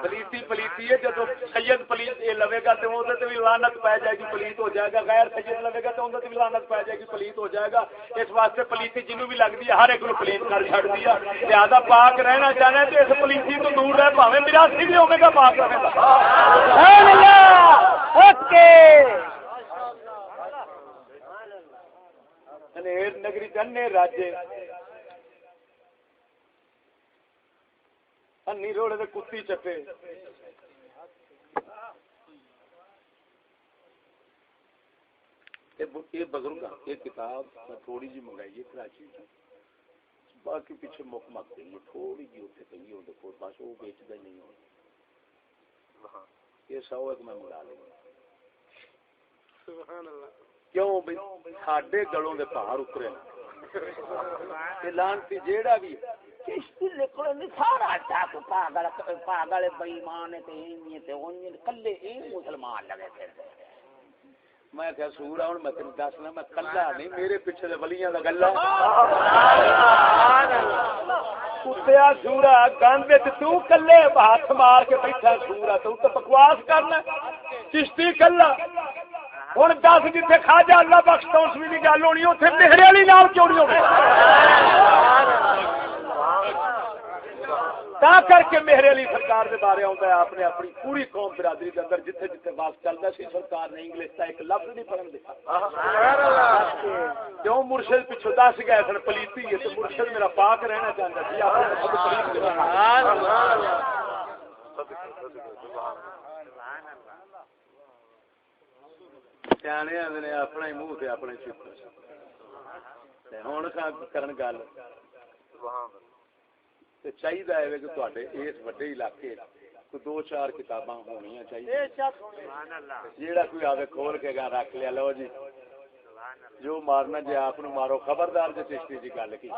پلیتی پلیتی ہے. جب سید پلیت لوے گا تو وہ بھی لعنت پی جائے گی پلیت ہو جائے گا. غیر سید لوے گا تو وہ بھی لعنت پی جائے گی پلیت ہو جائے گا. اس واسطے پلیتی جنوں بھی لگتی ہے ہر ایک نو پلیت کر چھڑ دیا. زیادہ پاک رہنا چاہنا ہے تو اس پلیتی تو دور رہ پاویں میراثی بھی ہوے گا پاک رہے گا. سبحان اللہ اوکے نگری جنے راجے انی روڑے دے کتی چپے یہ بزرگ یہ کتاب تھوڑی جی منگائی ہے کراچی باقی پیچھے مک مک گئی ہے تھوڑی جی اتنے پی ہو دیکھو بس وہ بیچتا ہی نہیں ہو. یہ 100 ایک میں منگا لوں کیوں بھائی ساڈے گلوں دے پہاڑ اترے لانتی جیڑا بھی چشتی لکھو نہیں سارا ٹاک پاگل پاگل بےمان تے اونج کلے اے مسلمان لگے پھر. میں کیا سورا ہوں میں تین دسنا میں کلا نہیں میرے پیچھے دے ولیاں دا گلا کتیا سورا گند تو کلے ہاتھ مار کے بیٹھا سورا تو بکواس کرنا چشتی کلا. ہوں 10 جتنے خواجہ اللہ بخش توسوی کی گل ہونی اتنے میرے والی نام کیوں نہیں ہوگی. تا کر کے میرے علی سرکار دے بارے آتا ہے آپ نے اپنی پوری قوم برادری کے اندر جتھے جتھے بات چلتا سی سرکار نے انگلش کا ایک لفظ نہیں پڑھن دیا کیوں مرشد پیچھو دس گئے سن پلیتی ہے تو مرشد میرا پاک رہنا چاہتا سی سیانے نے اپنا ہی منہ سے اپنے ہوں کرن گل چاہیے کہ اس وڈے علاقے کوئی 2-4 کتاباں ہونی چاہیے جیڑا کوئی آوے کھول کے گا رکھ لیا لو جی جو مارنا جی آپ مارو خبردار جی چشتی جی گل کی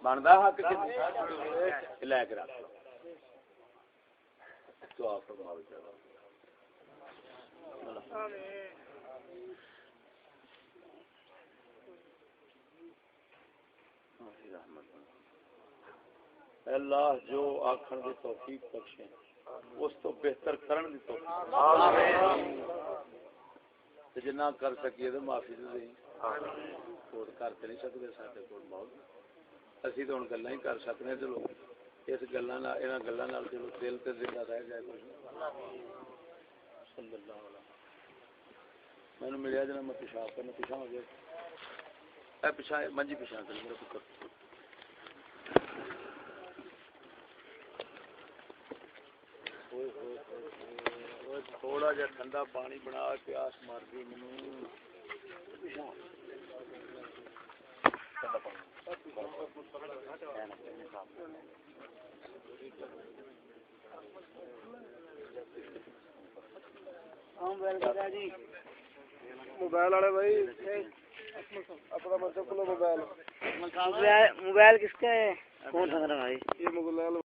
بنتا حق لے کے رکھ تو آپ اللہ جو آخر کی توفیق بخشے اس تو بہتر کرن دی توفیق جنا کر سکیے تو معافی دے کوٹ کر تے نہیں سکتے سارے کول بہت اسی تو ہن گلاں ہی کر سکنے چلو اس گلاں نال انہاں گلاں نال چلو دل تے زندہ رہ جائے کچھ صلی اللہ علیہ مینوں ملیا جنا میں پیشاب کرنا پیچھا ہو گیا اے پیچھا منجی پیچھا کر میرا پتر تھوڑا جا ٹھنڈا پانی بنا کے آس مار گئی موبائل والے بھائی اپنا مطلب موبائل موبائل کس کا ہے کون سا بھائی یہ موبائل